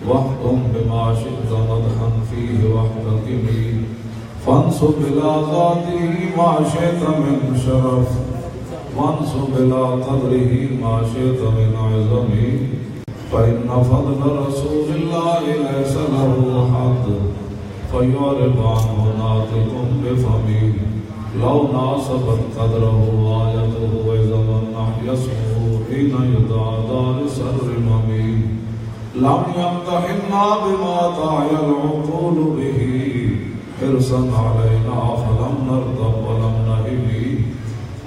واحكم بما شئت مدحا فيه واحتكمي فانصب إلى ذاته ما شئت من شرف وانصب إلى قدره ما شئت من عظم فإن فضل رسول الله ليس له حد فيعرض عنه ناطق بفمه لو ناسبت قدره آيته وإذا النحي اسمه حين يدعى دارس الرمم لم يمتحنا بما تعي العقول به حرصا علينا فلم نرضى ولم نهب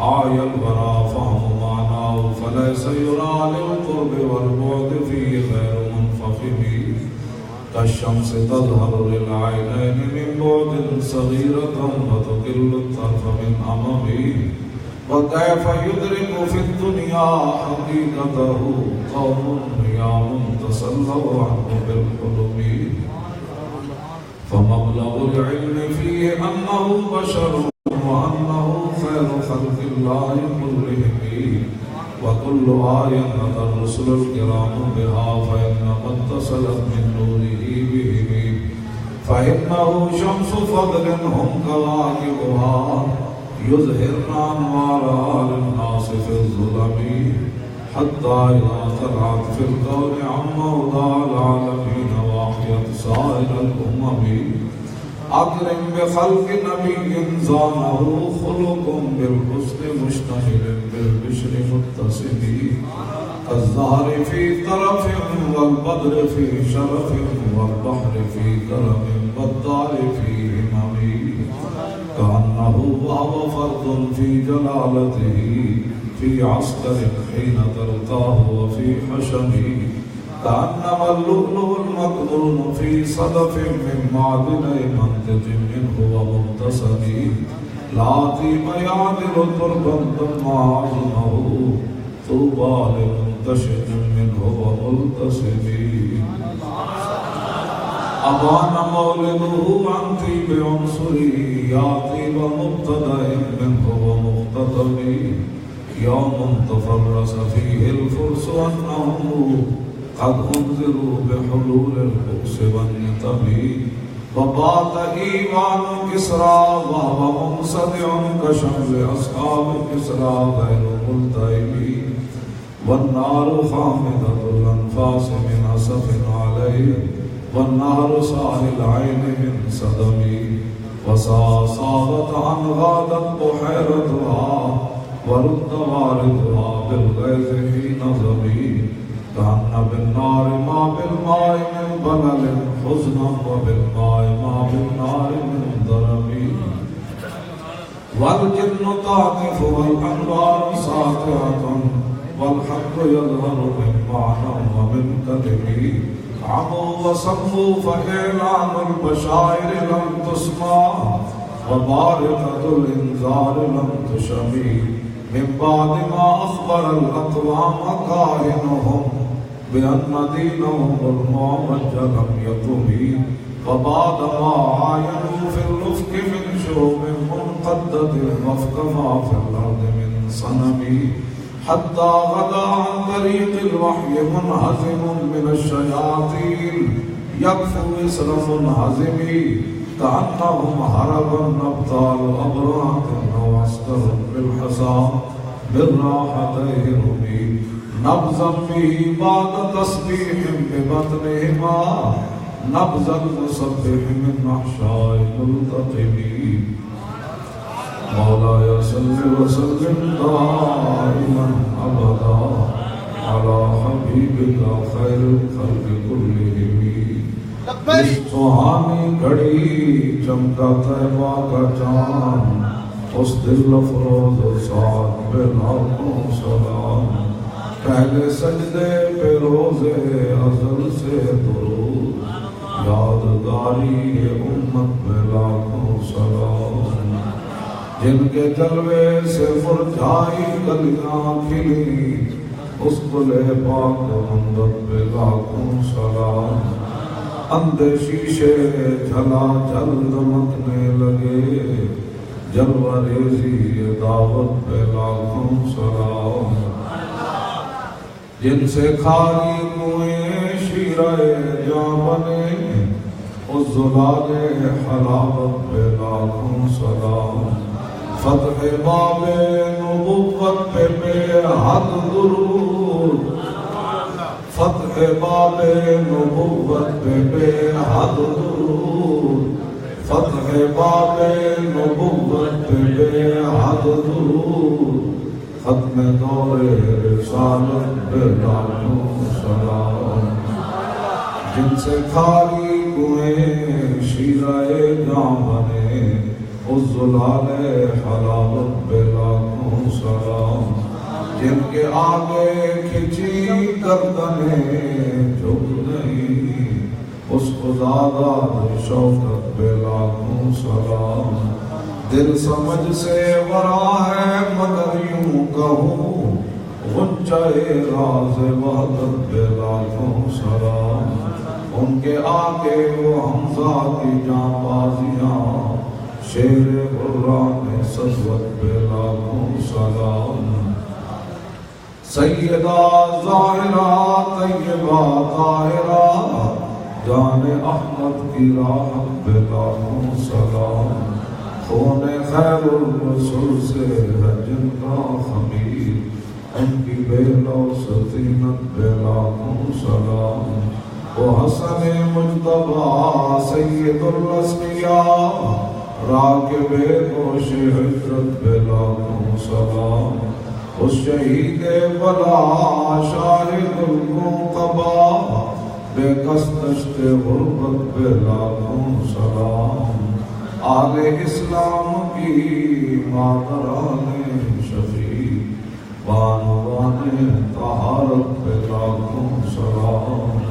آي الورى فهم معناه فليس يرى للقرب والبعد فيه غير منفخم كالشمس تظهر للعينين من بعد صغيرة وتقل الطرف من أمامي وكيف يدرك في الدنيا حقيقته قوم نيام تسلوا عنه بالحلم فمبلغ العلم فيه أنه بشر وأنه خير خلق الله كلهم وكل آية أتى الرسل الكرام بها فإنما اتصلت من نوره بهم فإنه شمس فضل هم كواكبها يظهرن أنوارها للناس في الظلم حتى إذا طلعت في الكون عن موضع العالمين واحيت سائر الأمم أكرم بخلق نبي زانه خلق بالحسن مشتمل بالبشر متصل كالزهر في طرف والبدر في شرف والبحر في كرم والدار في همم كأنه وهو فرد في جلالته في عسكر حين تلقاه وفي حشمه كأنما اللؤلؤ المكنون في صدف من معدن منتج منه ومبتسم لا طيب يعدل تربا ثم عظمه طوبى لمنتشر منه وملتسم أبان مولده عن طيب عنصري يا طيب مبتدأ منه ومختتم يوم تفرس فيه الفرس أنهم قد انذروا بحلول البؤس والنتم وبات إيمان كسرى وهو منصدع كشمل أصحاب كسرى غير ملتئم والنار خامدة الأنفاس من أسف عليه والنار ساهي العين من صدم وصاصابت عن غادت بحيرتها ورد واردها بالغيظ حين ظمي كأن بالنار ما بالماء من بلل حزنا وبالماء ما بالنار من ضرب والجن تعطف والأنوار ساطعة والحق يظهر من معنى ومن كذب عموا وصموا فإعلان البشائر لم تسمع وبارقة الإنذار لم تشمي من بعد ما أخبر الأقوام كاهنهم بأن دينهم المعوج لم يقم وبعد ما عاينوا في الأفق من شوب منقدة الرفق ما في الأرض من صنم حتى غدا عن طريق الوحي منهزم من الشياطين يكفو إسر منهزم كأنهم هربا أبطال أبرات أو عسكر بالحصى بالراحتين رمي نبذا به بعد تسبيح ببطنهما نبذ المسبح من أحشاء ملتقم مولاي صل وسلم دائما أبدا على حبيبك خير الخلق كلهم سہانی گھڑی چمکا طیبہ کا چاند اس دل افروز ساتھ پہ لاکھوں سلام پہلے سجدے پہ روزے ازل سے درود یادگاری امت پہ لاکھوں سلام جن کے جلوے سے مرجھائی کلیاں کھلی اس گلے پاک محمد پہ لاکھوں سلام اندھے شیشے جھلا جل دمکنے لگے جلوہ ریزی دعوت پہ لاکھوں سلام جن سے کھاری کنویں شیر شیرہ جاں بنے اس زلال حلاوت پہ لاکھوں سلام فتح باب نبوت پہ بے حد درود فتح باب نبوت پہ بے حد درود فتح باب نبوت پہ بے حد درود ختم دور رسالت پہ لاکھوں سلام جن سے کھاری کنویں شیرہ جاں بنے اس زلال حلاوت پہ لاکھوں سلام جن کے آگے کھچی گردنیں جھک نہیں اس خدا داد شوکت پہ لاکھوں سلام دل سمجھ سے ورا ہے مگر یوں کہوں غنچہ راز وحدت پہ لاکھوں سلام ان کے آگے وہ حمزہ کی جاں بازیاں شیر قرآن صدوت پہ لاکھوں سلام سیدہ ظاہرہ طیبہ طاہرہ جان احمد کی راحت پہ لاکھوں سلام خون خیر الرسول سے ہے جن کا خمیر ان کی بے لوث طینت پہ لاکھوں سلام وہ حسن مجتبیٰ سید الاسقیاء راکب گوش حجرت پہ لاکھوں سلام اس شہید بلا شاہد المنقبہ بے کس دشت غربت پہ لاکھوں سلام آل اسلام کی مادران شفیع بانوان طہارت پہ لاکھوں سلام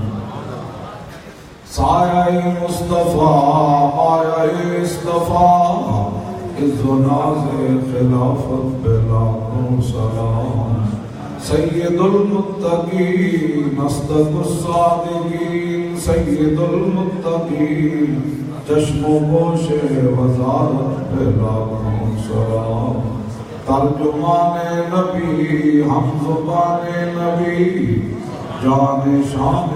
سایہ مصطفیٰ مایہ اصطفیٰ عز و ناز خلافت پہ لاکھوں سلام سید المتقین اصدق الصادقین سید المتقین چشم و گوش وزارت پہ لاکھوں سلام ترجمان نبی ہم زبان نبی جان شان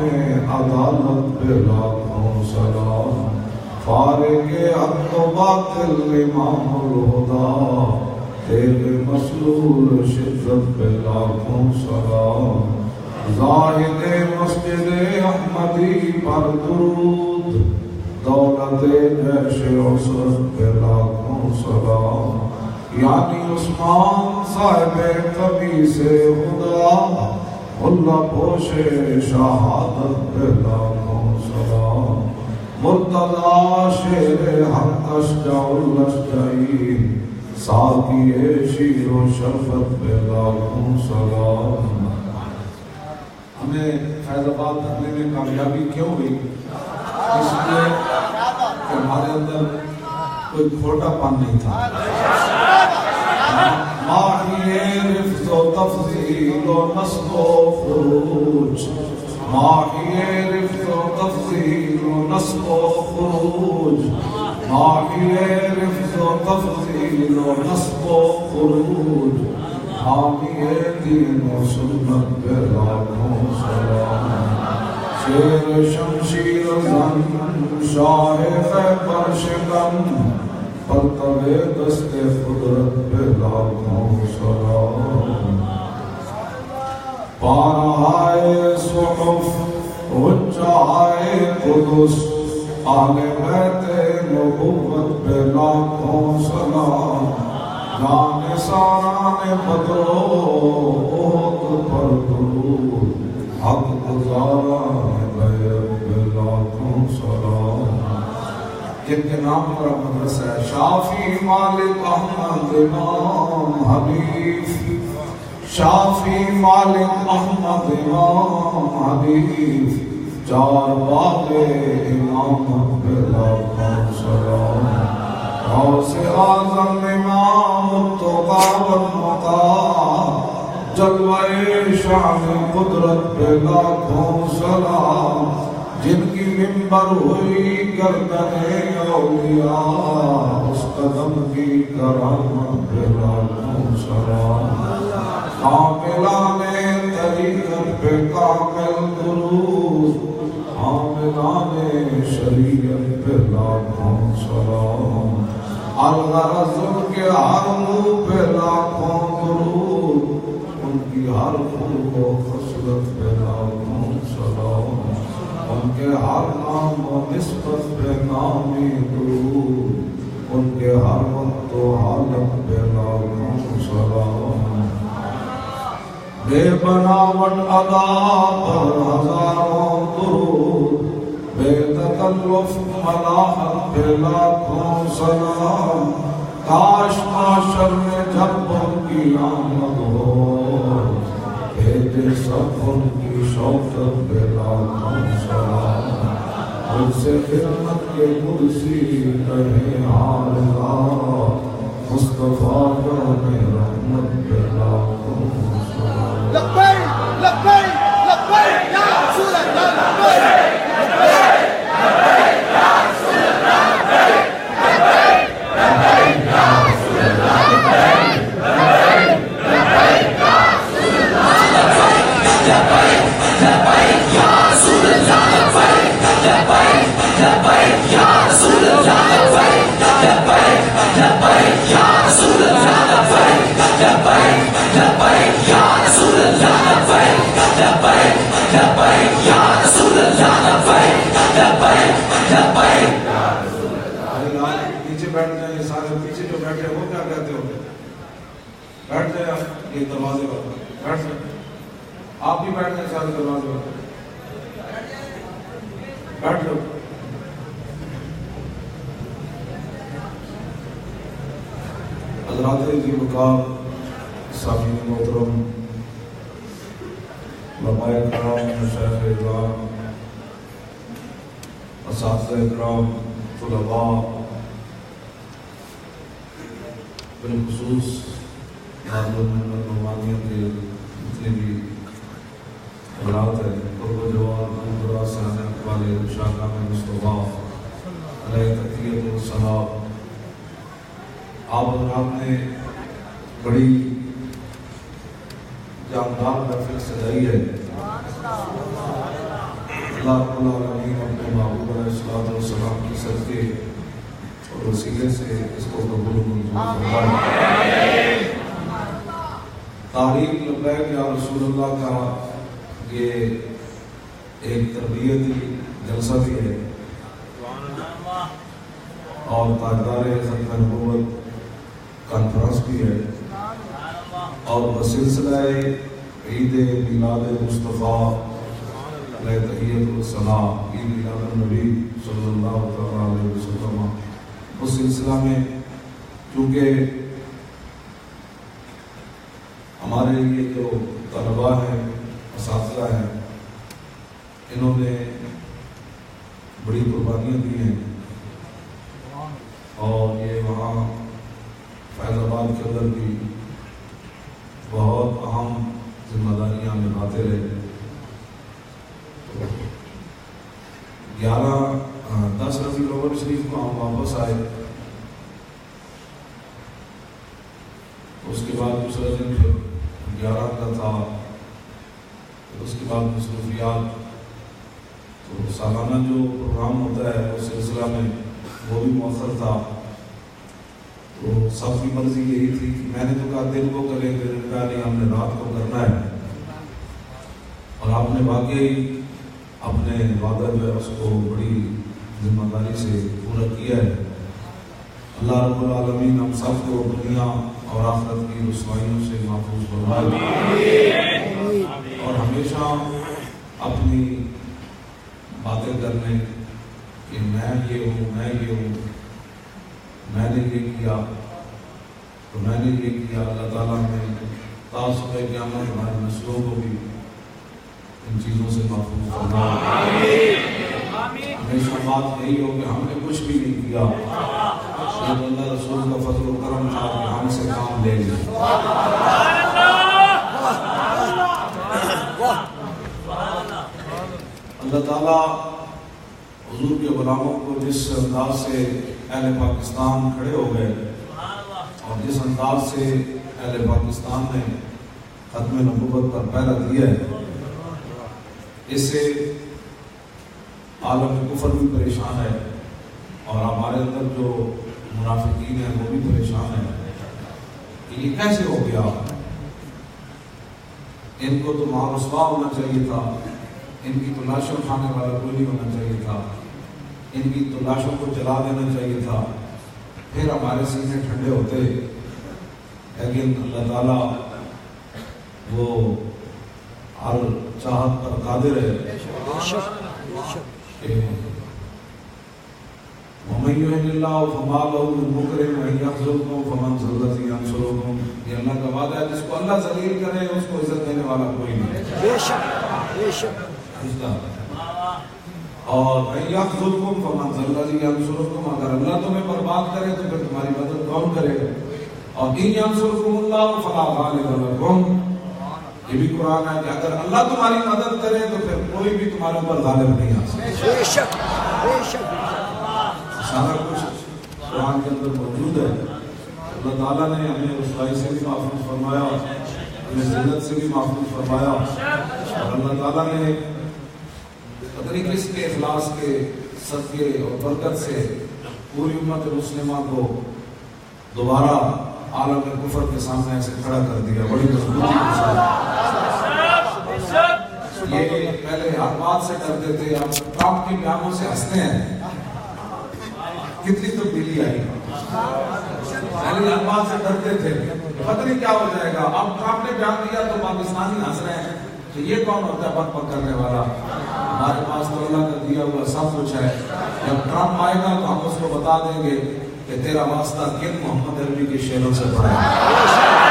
عدالت پہ لاکھوں سلام فارغ حق و باطل امام الہدا تیرے مسلول شدت پہ لاکھوں سلام زاہد مسجد احمدی پر درود دولت جیش عسرت پہ لاکھوں سلام یعنی عثمان صاحب کبھی سے خدا اللہ پوش شہادت پہ لاکھوں سلام مرتضی شیر حق اشجع الاشجعین ساقی شیر و شرفت پہ لاکھوں سلام ہمیں فیض آباد دھرنے میں کامیابی کیوں ہوئی؟ اس لیے کہ ہمارے اندر کوئی کھوٹا پن نہیں تھا ماہی رفض و تفضیل و نصب و خروج ماہی رفض و تفضیل و نصب و خروج ماہی رفض و تفضیل و نصب و خروج حامی دین و سنت پہ لاکھوں سلام شیر شمشیر زن شاہ خیبر شکن پرتو دست قدرت پہ لاکھوں سلام پارہائے صحف وجہائے قدس آل بیت نبوت پہ لاکھوں سلام جان ساران بدرو احد پر درود حق گزاران بیت پہ لاکھوں سلام جن کے نام پر مدرسہ ہے شافی مالک احمد امام حنیف شافی مالک احمد امام حنیف چار باغ امامت پہ لاکھوں سلام غوث اعظم امام التقی والمطاع جلوہ شان قدرت پہ لاکھوں سلام جن کی منبر ہوئی گردن اولیاء اس قدم کی کرامت پہ لاکھوں سلام کاملان طریقت پہ کامل درود حاملان شریعت پہ لاکھوں سلام، الغرض ان کے ہر منہ پہ لاکھوں درود، ان کی ہر خلق و خصلت پہ لاکھوں سلام، ان کے ہر نام و نسبت پہ نامی درود، ان کے ہر وقت و حالت پہ لاکھوں سلام، بے بناوٹ ادا پر ہزاروں درود، بے تکلف ملاحت پہ لاکھوں سلام، کاش معاشر میں جب ان کی آمد ہو، بھیجے سب ان کی شوکت پہ لاکھوں سلام، مجھ سے خدمت کے قدسی کہے حالہ، مصطفیٰ کرنے رحمت پہ لاکھوں سلام۔ لبیک لبیک لبیک یا رسول اللہ، لبیک لبیک لبیک یا رسول اللہ، لبیک لبیک لبیک یا رسول اللہ، لبیک لبیک لبیک یا رسول اللہ، لبیک لبیک لبیک یا رسول اللہ، لبیک لبیک لبیک یا رسول اللہ، لبیک لبیک لبیک یا رسول اللہ، لبیک لبیک لبیک یا رسول اللہ، لبیک لبیک لبیک یا رسول اللہ، لبیک لبیک لبیک یا رسول اللہ۔ نیچے بیٹھ جائیں، یہ سارے پیچھے جو بیٹھے ہو کیا کہتے ہو؟ بیٹھ جائیں، یہ دروازے پر بیٹھ جائیں، آپ بھی بیٹھ جائیں سارے دروازے پر بیٹھ جاؤ۔ حضرات جی وقار، سامعین محترم، علماء کرام، مشائخ اکرام، اساتذہ اکرام، طلباء، بالخصوص نعمانیت کے جتنے بھی حضرات ہیں، قرب و جوار دور دراز سے آنے والے شاہکام مصطفیٰ علیہ تقیت و ثناء، آپ حضرات نے بڑی جاندار محفل سجائی ہے۔ اللہ رب العالمین اپنے محبوب علیہ الصلوۃ والسلام کی صدقے اور وسیلے سے اس کو قبول و منظور فرمائے۔ تحریک لبیک یا رسول اللہ کا یہ ایک تربیتی جلسہ بھی ہے اور تاجدار ختم نبوت کانفرنس بھی ہے، اور بسلسلہ عید میلاد مصطفیٰ علیہ تحیت الثناء، عید میلاد النبی صلی اللہ علیہ وسلم، اس سلسلہ میں چونکہ ہمارے یہ جو طلباء ہیں، اساتذہ ہیں، انہوں نے بڑی قربانیاں دی ہیں، اور یہ وہاں فیض آباد کے اندر بھی بہت اہم ذمہ داریاں نبھاتے رہے۔ 10 ربیع الاول شریف کو ہم واپس آئے، اس کے بعد دوسرا دن پھر 11 کا تھا، اس کے بعد مصروفیات، تو سالانہ جو پروگرام ہوتا ہے اس سلسلہ میں وہ بھی مؤخر تھا، تو سب کی مرضی یہی تھی کہ میں نے تو کہا دن کو کریں گے، نہیں ہم نے رات کو کرنا ہے، اور آپ نے واقعی اپنے وعدہ جو ہے اس کو بڑی ذمہ داری سے پورا کیا ہے۔ اللہ رب العالمین ہم سب کو دنیا اور آخرت کی رسوائیوں سے محفوظ فرمائے، اور ہمیشہ اپنی باتیں کرنے کہ میں یہ ہوں، میں یہ ہوں، میں نے یہ کیا تو میں نے یہ کیا، اللہ تعالیٰ نے تاصب قیامت ہمارے نسلوں کو بھی ان چیزوں سے محفوظ فرمائے۔ ہمیشہ بات یہی ہو کہ ہم نے کچھ بھی نہیں کیا، اللہ رسول کا فضل و کرم تھا کہ ہم سے کام لے لیں۔ اللہ تعالیٰ حضور کے غلاموں کو جس انداز سے اہل پاکستان کھڑے ہو گئے، اور جس انداز سے اہل پاکستان نے ختم نبوت پر پہرا دیا ہے، اس سے عالم کفر بھی پریشان ہے اور ہمارے اندر جو منافقین ہیں وہ بھی پریشان ہیں کہ یہ کیسے ہو گیا. ان کو تو ماں رسوا ہونا چاہیے تھا، ان کی تو لاشوں کھانے والا کوئی نہیں ہونا چاہیے تھا، ان کی تو لاشوں کو جلا دینا چاہیے تھا، پھر ہمارے سینے ٹھنڈے ہوتے. لیکن اللہ تعالیٰ وہ ہر چاہت پر قادر ہے. وَمَن يُهِنِ اللَّهُ فَمَا لَهُ مِن مُكْرِمٍ وَإِن يَخْذُلْكُمْ فَمَنْ ذَا الَّذِي يَنصُرُكُمْ. یہ اللہ کا وعدہ ہے، جس کو اللہ ذلیل کرے اس کو عزت دینے والا کوئی نہیں. بے شک بے شک. اور وَإِن يَخْذُلْكُمْ فَمَنْ ذَا الَّذِي يَنصُرُكُمْ. اگر اللہ تمہیں برباد کرے تو پھر تمہاری مدد کون کرے گا؟ اور إِن يَنصُرْكُمُ اللَّهُ فَلَا غَالِبَ لَكُمْ. یہ بھی قرآن ہے کہ اگر اللہ تمہاری مدد کرے تو پھر کوئی بھی تمہارے اوپر غالب نہیں آ سکتا. بے شک بے شک. سارا کچھ قرآن کے اندر موجود ہے. اللہ تعالیٰ نے ہمیں رسوائی سے بھی محفوظ فرمایا، ہمیں ذلت سے بھی محفوظ فرمایا، اور اللہ تعالیٰ نے پتہ نہیں کس کے اخلاص کے صدقے اور برکت سے پوری امت مسلمہ کو دوبارہ عالم کفر کے سامنے ایسے کھڑا کر دیا بڑی مضبوطی کے ساتھ. یہ پہلے ہر بات سے ڈرتے تھے، اب ٹرمپ کے بیانوں سے ہنستے ہیں. کتنی تبدیلی آئی. پہلے ہر بات سے ڈرتے تھے پتہ نہیں کیا ہو جائے گا، اب ٹرمپ نے بیان دیا تو پاکستانی ہنس رہے ہیں کہ یہ کون ہوتا ہے بک بک کرنے والا. ہمارے پاس تو اللہ کا دیا ہوا سب کچھ ہے. جب ٹرمپ آئے گا تو ہم اس کو بتا دیں گے کہ تیرا واسطہ کن محمد عربی کے شعروں سے پڑھا ہے.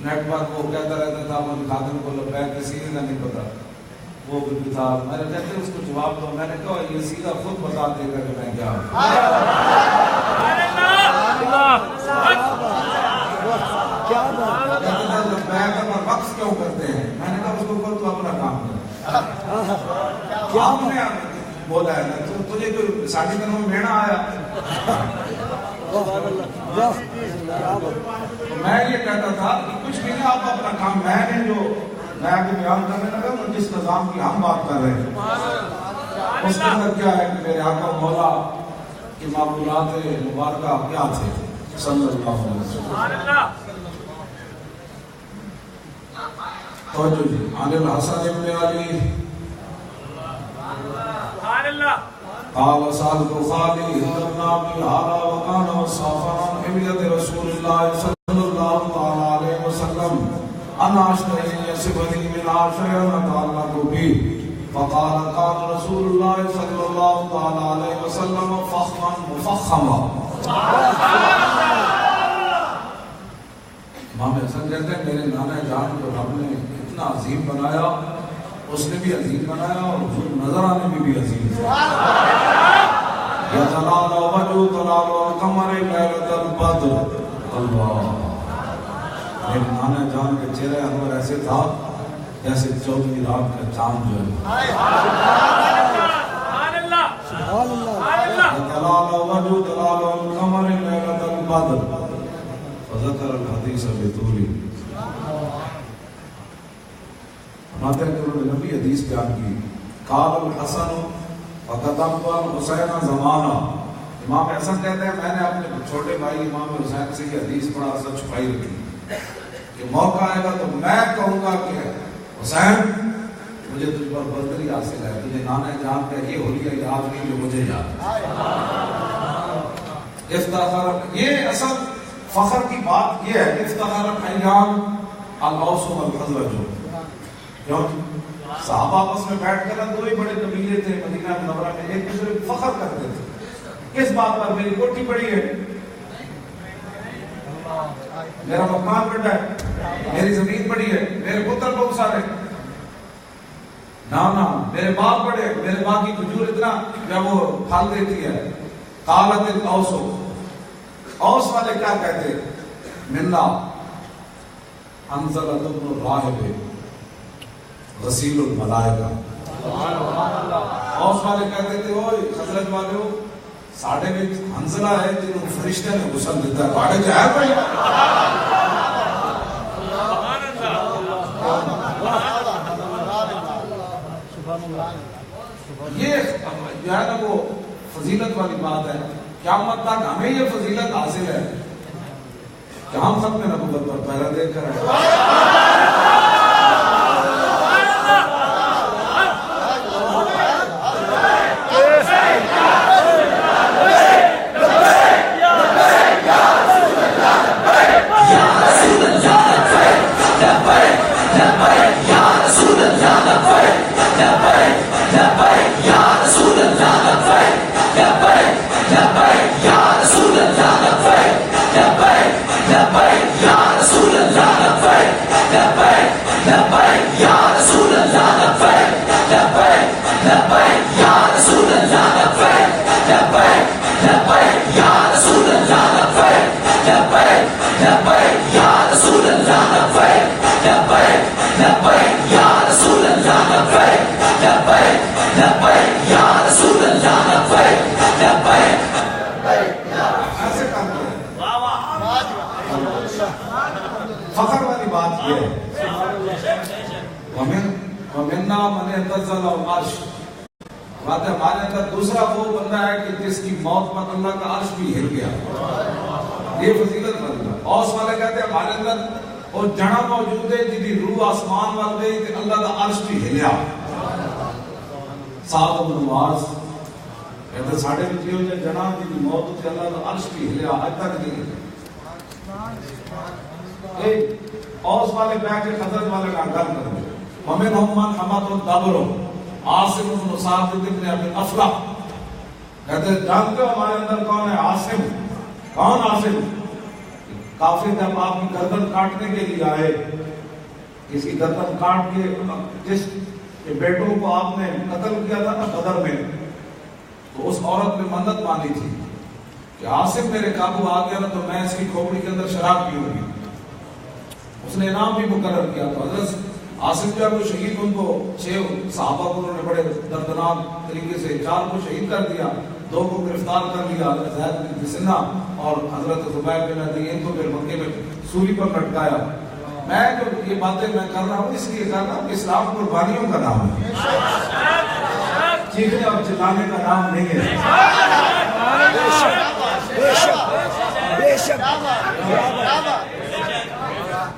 نیٹ پر وہ کہتا رہتا تھا مجھے خادم کو لبیک کا سیدھا نہیں پتا. وہ بھی تھا، میں نے کہتے اس کو جواب دو. میں نے کہا یہ سیدھا خود بتا دے گا کہ میں کیا ہوں. لبیک اور رقص کیوں کرتے ہیں؟ میں نے کہا اس کو تو اپنا کام کر. آپ نے بولا ہے تجھے کوئی ساڑھی دنوں میں میڑا آیا. میں یہ کہتا تھا کہ کچھ بھی نہیں، آپ اپنا کام. میں نے جو میں آگے بیان کرنے لگا وہ جس نظام کی ہم بات کر رہے ہیں اس کے اندر کیا ہے کہ میرے آقا مولا کی معمولات مبارکہ کیا تھے صلی اللہ علیہ وسلم. توجہ جی. عن الحسن ابن علی قال سألت خالي ابن عبد العالى وكان وصافا عن حمية رسول الله صلى الله عليه وسلم أنا أشتري يصفني من عشر نتعلق به فقال قال رسول الله صلى الله عليه وسلم فخما مفخما. امام حسن کہتے ہیں میرے نانا جان کو رب نے اتنا عظیم بنایا، اس نے بھی عظیم بنایا اور نظر آنے میں بھی عظیم ہے. یتلال وجو تلال القمر لیلۃ البدر. اللہ، میرے نانا جان کے چہرے انور ایسے تھا جیسے 14 رات کا چاند جو ہے. یتلال وجو تلال القمر لیلۃ البدر فذکر الحدیث بطولی. ماتے ہیں کہ انہوں نے نبی حدیث بیان کی. قال الحسن وقدمت الحسین زمانہ. امام حسن کہتے ہیں میں نے اپنے چھوٹے بھائی امام حسین سے یہ حدیث بڑا سا چھپائی رکھی کہ موقع آئے گا تو میں کہوں گا کہ حسین مجھے تجھ پر برتری حاصل ہے، تجھے نانا جان کا یہ حلیہ یاد نہیں جو مجھے یاد ہے۔ افتخار، یہ اصل فخر کی بات یہ ہے، افتخار ایام الاوس والخزرج، کیوں صحابہ آپس میں بیٹھ کر دو ہی بڑے قبیلے تھے مدینہ منورہ میں، ایک دوسرے کو فخر کرتے تھے کس بات پر؟ میری کوٹھی پڑی ہے، میرا مکان بڑا ہے، میری زمین بڑی ہے، میرے پتر بہت سارے، نہ میرے باپ بڑے، میرے باپ کی کھجور اتنا جب وہ پھل دیتی ہے۔ قالت الاوس، اوس والے کیا کہتے؟ منا حنظلۃ بن الراہب غسیل الملائکہ۔ اوس والے کہتے تھے اوئے خزرج والے ہو، ساڑھے میں حنظلہ ہے جنہوں فرشتے نے غسل دیتا ہے، باڑے جائے بھائی۔ یہ جو ہے نا وہ فضیلت والی بات ہے، قیامت تک ہمیں یہ فضیلت حاصل ہے کہ ہم ختم نبوت پر پہرا دے کر فخر والی بات یہ ہے۔ وَمِنَّا مَنِ اعْتَزَلَ الْعَرْشِ، بات ہے ہمارے اندر دوسرا وہ بندہ ہے کہ جس کی موت پر اللہ کا عرش بھی ہل گیا، یہ فضیلت والی بات۔ اوس والے کہتے ہیں ہمارے اندر وہ جڑا موجود ہے جی روح آسمان وال گئی کہ اللہ کا عرش بھی ہلیا۔ سعد بن معاذ کہتے ساڑھے بھی جو جڑا جی موت ہوتی اللہ کا عرش بھی ہلیا، آج تک نہیں ہلیا۔ اوس والے بیٹھ کے خزرج والے کا گل کرتے وَمِنْهُمْ مَنْ حَمَدُ الدَّبْرُ عاصم بن ثابت بن ابی افلح، کہتے جانتے ہو ہمارے اندر کون ہے؟ عاصم۔ کون عاصم؟ کافر جب آپ کی گردن کاٹنے کے لیے آئے، کسی گردن کاٹ کے جس کے بیٹوں کو آپ نے قتل کیا تھا نا بدر میں، تو اس عورت نے منت مانی تھی کہ عاصم میرے قابو آ گیا نا تو میں اس کی کھوپڑی کے اندر شراب پیوں گی۔ اس نے انعام بھی مقرر کیا تھا۔ حضرت عاصم جب وہ شہید، ان کو 6 صحابہ کو انہوں نے بڑے دردناک طریقے سے 4 کو شہید کر دیا، 2 کو گرفتار کر لیا، حضرت زید بن جسنہ اور حضرت زبیر بن عدی، ان کو پھر مکے میں سولی پر لٹکایا۔ میں جو یہ باتیں میں کر رہا ہوں اس لیے کر رہا ہوں کہ اسلام قربانیوں کا نام ہے، چیخنے اور چلانے کا نام نہیں ہے۔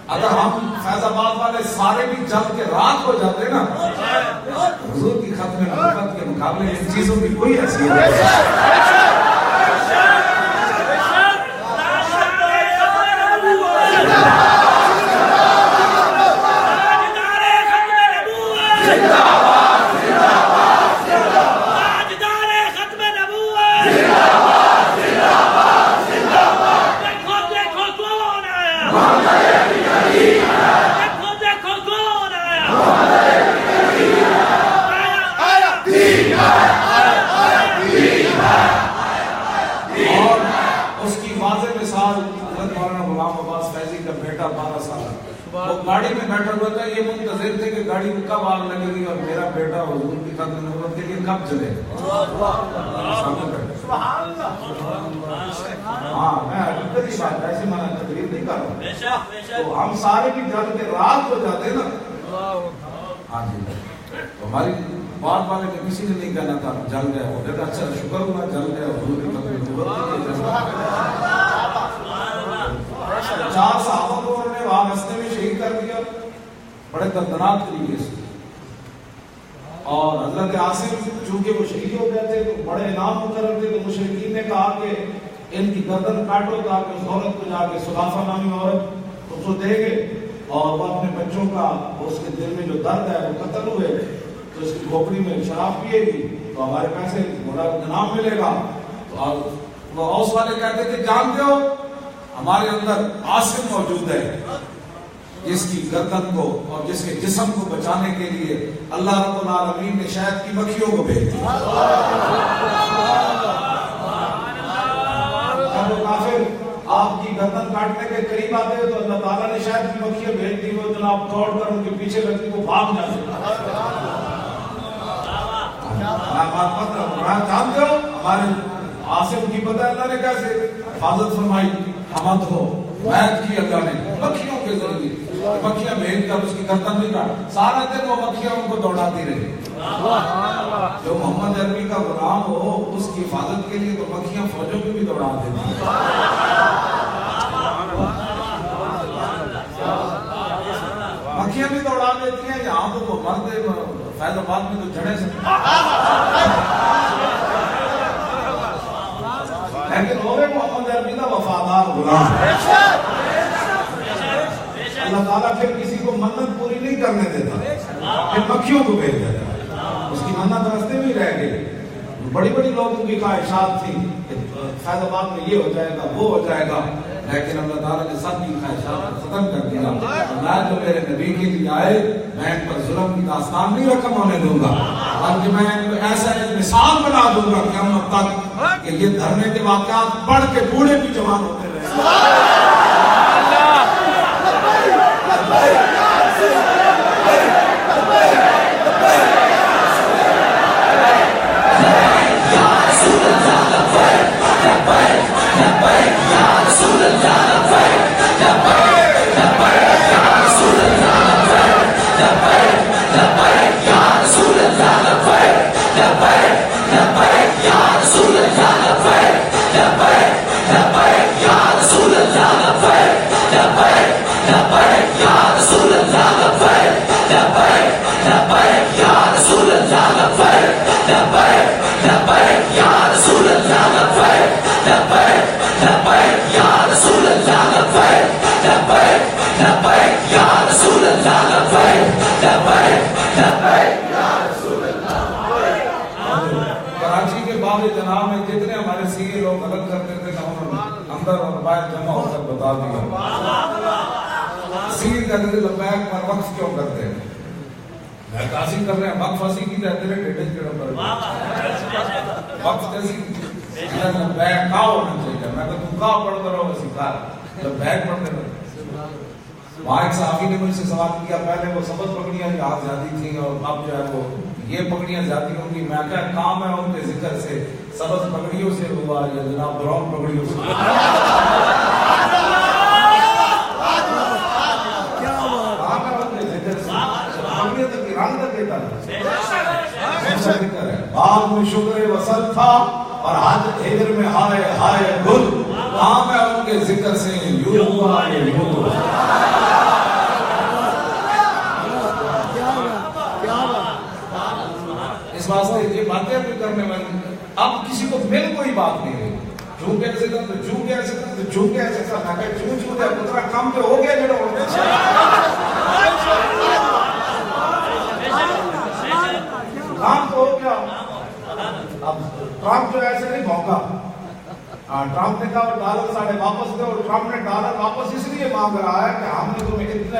اگر ہم فیض آباد والے سارے بھی جل کے رات ہو جاتے نا، حضور کی ختم نبوت کے مقابلے ان چیزوں کی کوئی حیثیت نہیں۔ وہ گاڑی میں بیٹھا ہوا تھا، یہ منتظر تھے کہ گاڑی میں کب آگ لگے گی اور میرا بیٹا حضور کی ختم نبوت کے لیے کب چلے گا۔ ہاں میں حقیقت کی بات ایسی مانا تقریر نہیں کر رہا ہوں، تو ہم سارے بھی جل کے رات ہو جاتے نا۔ ہاں جی، تو ہماری بات والے نے کسی نے نہیں کہنا تھا جل گیا، وہ کہتا اچھا شکر ہوا جل گیا حضور کی ختم نبوت کے لیے۔ 4 صحابہ کو انہوں نے وہاں رستے میں بڑے دردناک طریقے سے. اور حضرت عاصم چونکہ وہ شہید ہو گئے تھے تو بڑے انعام مقرر تھے، تو مشرکین نے کہا کہ ان کی گردن کاٹو تاکہ اس عورت کو جا کے سلافہ نامی عورت اس کو دے گے، اور وہ اپنے بچوں کا اس کے دل میں جو درد ہے وہ قتل ہوئے تو اس کی کھوپڑی میں شراب پیے گی تو ہمارے پیسے بڑا انعام ملے گا. تو وہ اوس والے کہتے تھے جانتے ہو ہمارے اندر عاصم موجود ہے جس کی گردن کو اور جس کے جسم کو بچانے کے لیے اللہ رب العالمین نے شہد کی مکھیوں کو بھیج دیا. جب وہ کافر آپ کی گردن کاٹنے کے قریب آتے ہیں تو اللہ تعالیٰ نے شہد کی مکھیاں بھیج دی، وہ جناب دوڑ کر ان کے پیچھے لگتی وہ بھاگ جاتے. جانتے ہو ہمارے عاصم کی پتہ اللہ نے کیسے حفاظت فرمائی، حمد ہو بیعت کی اللہ نے مکھیوں کے ذریعے. مکھیاں بھیج کر اس کی گردن بھی کاٹ، سارا دن وہ مکھیاں ان کو دوڑاتی رہی. جو محمد عربی کا غلام ہو اس کی حفاظت کے لیے تو مکھیاں فوجوں کو بھی دوڑا دیتی. مکھیاں بھی دوڑا دیتی ہیں. یہاں تو وہ مرد فیض آباد میں تو جڑے سے لیکن ہوئے محمد عربی کا وفادار غلام. اللہ تعالیٰ پھر کسی کو منت پوری نہیں کرنے دیتا، پھر مکھیوں کو بھیج دیتا. اس کی منت راستے میں رہ گئی. بڑی بڑی لوگوں کی خواہشات تھی کہ فیض آباد میں یہ ہو جائے گا وہ ہو جائے گا، لیکن اللہ تعالیٰ نے سب کی خواہشات کو ختم کر دیا. میں جو میرے نبی کے لیے آئے میں ان پر ظلم کی داستان نہیں رقم ہونے دوں گا، بلکہ میں ان کو ایسا ایک مثال بنا دوں گا قیامت تک کہ یہ دھرنے کے واقعات پڑھ کے بوڑھے بھی جوان ہوتے رہے. جناب میں جتنے ہمارے سیگے لوگ غلط کرتے تھے اندر اور باہر جمع ہو کر بتا دیا. سیگے کہتے تھے لبیک پر وقف کیوں کرتے ہیں؟ میں قاسی کر رہے ہیں وقف اسی کی کہتے ہیں ڈیٹیج کے نمبر وقف تیسی لبیک کاؤ ہونا چاہیے. میں کہا تم کاؤ پڑھ کر رہو اسی کار لبیک پڑھتے رہے. وہاں ایک صحابی نے مجھ سے سوال کیا پہلے وہ سبز پکڑیاں یہاں زیادہ تھیں اور اب جو ہے وہ یہ پکڑیاں زیادہ ہوں گی. میں کہا کام ہے ان کے ذکر سے سبز پکڑیوں سے ہوا یا جناب براؤن پکڑیوں سے بعد میں شکر وصل تھا اور حج ہجر میں ہائے ہائے گل. کام ہے ان کے ذکر سے یوں ہوا یہ یوں ہوا. اس واسطے یہ باتیں بھی کرنے والی اب کسی کو مل کوئی بات نہیں رہی. جو کیسے کر تو جو کیسے کر تو جو کیسے کر نہ کہ جو جو ہے اتنا کام تو ہو گیا جڑا ہو گیا. کام تو ہو گیا. اب ٹرمپ جو ایسے نہیں بھونکا. ٹرمپ نے کہا ڈالر ساڑھے واپس دے اور ٹرمپ نے ڈالر واپس اس لیے مانگ رہا ہے کہ ہم نے تمہیں اتنے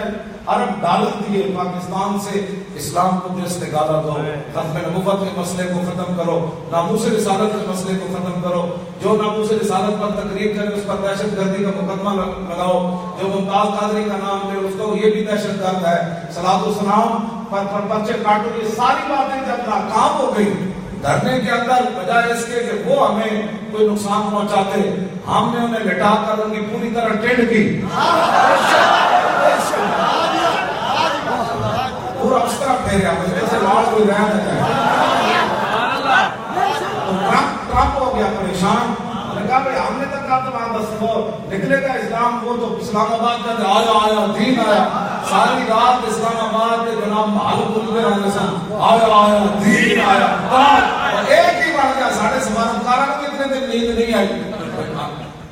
ارب ڈالر دیے پاکستان سے اسلام کو دست نکالا دو. ختم نبوت کے مسئلے کو ختم کرو، ناموس رسالت کے مسئلے کو ختم کرو. جو ناموس رسالت پر تقریر کرے اس پر دہشت گردی کا مقدمہ لگاؤ. جو ممتاز قادری کا نام لے اس کو یہ بھی دہشت گرد ہے. صلاۃ و سلام پر پرچے کاٹو. یہ ساری باتیں جب ناکام ہو گئی دھرنے کے اندر بجائے اس کے کہ وہ ہمیں کوئی نقصان پہنچاتے ہم نے انہیں لٹا کر ان کی پوری طرح ٹینڈ کی. پورا اس طرح پھیریا مجھے جیسے لاڑ کوئی رہ نہ جائے. ٹرمپ ہو گیا پریشان. میں نے کہا بھئی ہم نے تک کہا تو وہاں 10 نکلے گا اسلام. وہ تو اسلام آباد کا آیا آیا دین آیا. ساری رات اسلام آباد کے جناب محل بولتے رہتے سن آیا آیا دین آیا اور ایک ہی بن گیا سارے سفارتکار کو اتنے دن نیند نہیں آئی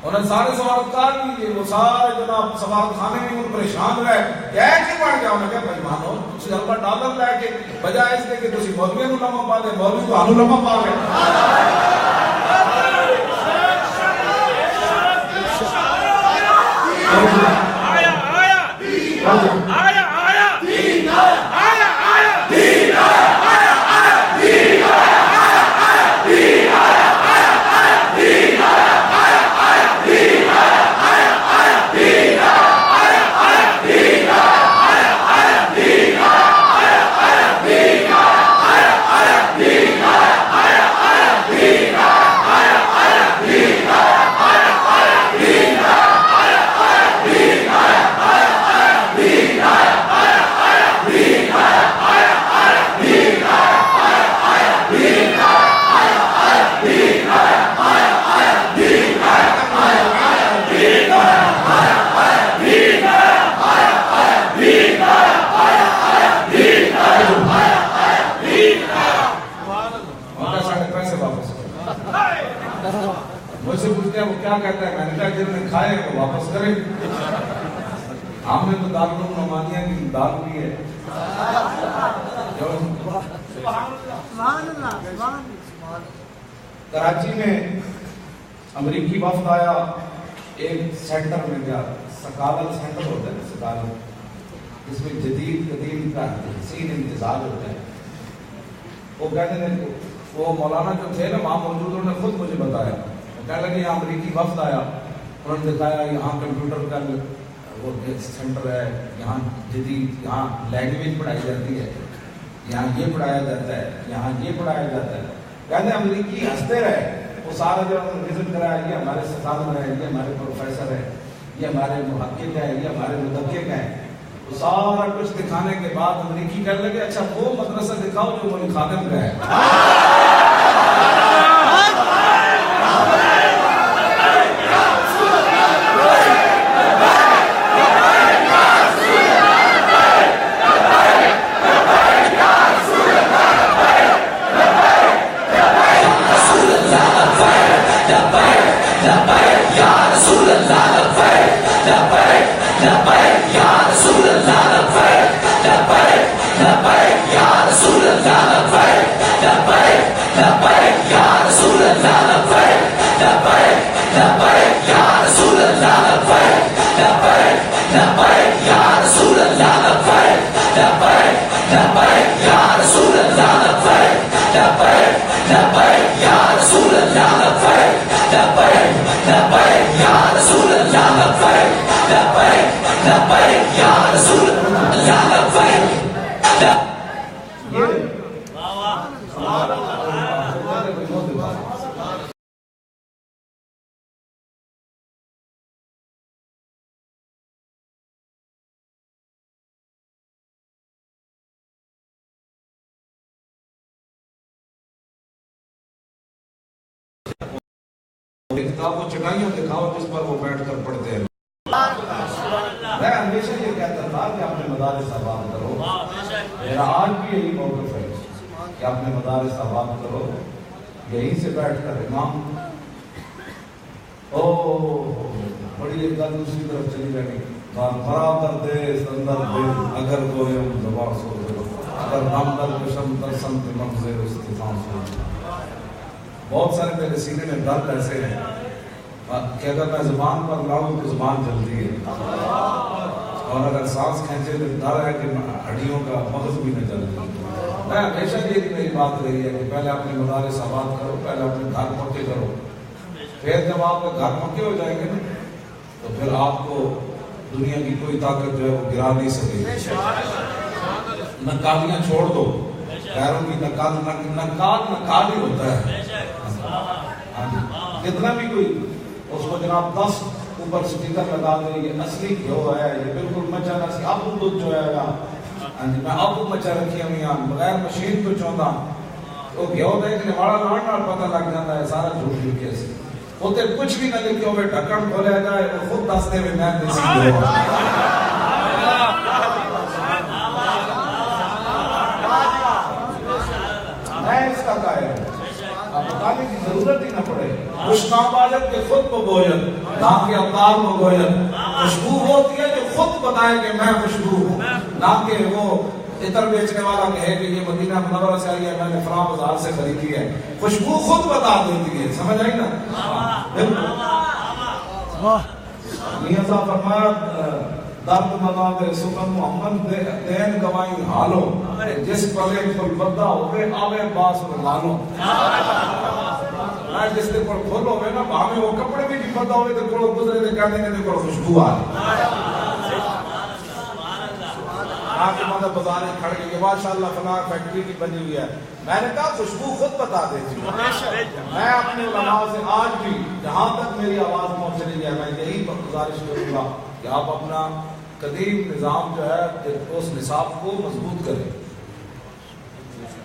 انہیں سارے سفارتکار بھی وہ سارے جناب سفارت خانے میں ان پریشان رہے ایک ہی بن گیا انہیں کہا بھائی مانو تسی ہلکا ڈالر لے کے بجائے اس کے کہ تسی مولوی نو لمحہ پا دے مولوی تو ہانو لمحہ پا گئے مجھ سے پوچھتے ہیں وہ کیا کہتا ہے میں نے کہا جنہوں نے کھائے وہ واپس کریں ہم نے تو دارالعلوم نعمانیہ کی دال بھی ہے کراچی میں امریکی وفد آیا ایک سینٹر میں گیا سکالت سینٹر ہوتا ہے سکالت اس میں جدید قدیم کا حسین امتزاج ہوتا ہے وہ کہتے ہیں وہ مولانا جو تھے نا وہاں موجود انہوں نے خود مجھے بتایا کہنے لگے یہاں امریکی وفد آیا انہوں نے دکھایا یہاں کمپیوٹر کا وہ سینٹر ہے یہاں جدید یہاں لینگویج پڑھائی جاتی ہے یہاں یہ پڑھایا جاتا ہے یہاں یہ پڑھایا جاتا ہے کہتے ہیں امریکی ہنستے رہے وہ سارا جو انہوں نے وزٹ کرایا یہ ہمارے سفارت ہے یہ ہمارے پروفیسر ہے یہ ہمارے محقق ہے یہ ہمارے مدقق ہیں تو سارا کچھ دکھانے کے بعد امریکی کہنے لگے اچھا وہ مدرسہ دکھاؤ جو مولوی خادم کا ہے کتاب و چٹائیاں دکھاؤ جس پر وہ بیٹھ کر پڑھتے ہیں میں ہمیشہ یہ کہتا تھا کہ اپنے مدارس آباد کرو میرا آج بھی یہی موقف ہے کہ اپنے مدارس آباد کرو یہیں سے بیٹھ کر امام بڑی ایک گل دوسری طرف چلی جائے برابر دیس اندر دل اگر گویم زبان سو اگر نام در کشم در سنت منظر استفان سو بہت سارے میرے سینے میں درد ایسے ہیں کہ اگر میں زبان پر لاؤں تو زبان جلتی ہے اور اگر سانس کھینچے تو ڈر ہے کہ ہڈیوں کا مغز بھی نہ جلتا میں ہمیشہ یہ میری بات رہی ہے کہ پہلے اپنے مدارس آباد کرو پہلے اپنے گھر پکے کرو پھر جب آپ کے گھر پکے ہو جائیں گے نا تو پھر آپ کو دنیا کی کوئی طاقت جو ہے وہ گرا نہیں سکے نکالیاں چھوڑ دو غیروں کی نکال ہی ہوتا ہے کتنا بھی کوئی اس کو جناب 10 اوپر سٹیکر لگا دے یہ اصلی گھیو ہے یہ بالکل مچا نسی اب دودھ جو ہے گا میں اب مچا رکھی ہوں بغیر مشین تو چوندا وہ گھیو دیکھنے والا نان نال پتہ لگ جاتا ہے سارا جھوٹ لکھے سے ہوتے کچھ بھی نہ لکھے ہوئے ڈھکن کھولے جائے وہ خود دستے میں دیسی گھیو اس کا قائل ہوں. اب بتانے کی ضرورت ہی نہ پڑے. خوشنا باجت کے خود کو گوید نہ کہ ابدار کو گوید. خوشبو ہوتی ہے جو خود بتائے کہ میں خوشبو ہوں، نہ کہ وہ عطر بیچنے والا کہے کہ یہ مدینہ منورہ سے آئی ہے، میں نے فلاں بازار سے خریدی ہے. خوشبو خود بتا دیتی ہے. سمجھ آئی نا؟ میاں صاحب فرمایا درد منا دے سکن محمد دین گوائی حالو جس پلے کل بدہ ہوئے آوے باس لالو. جس دے کل کھول ہوئے نا ہمیں وہ کپڑے بھی نہیں بدہ ہوئے دے کل گزرے دے کہنے کے دے کل خوشبو آئے. آگے مدد بازاریں کھڑ گئی کہ ماشاءاللہ فلاں فیکٹری کی بنی ہوئی ہے. میں نے کہا خوشبو خود بتا دیتی ہے. میں اپنے علماء سے آج بھی جہاں تک میری آواز پہنچ رہی ہے میں یہی گزارش کروں گا کہ آپ اپنا قدیم نظام جو ہے اس نصاب کو مضبوط کریں.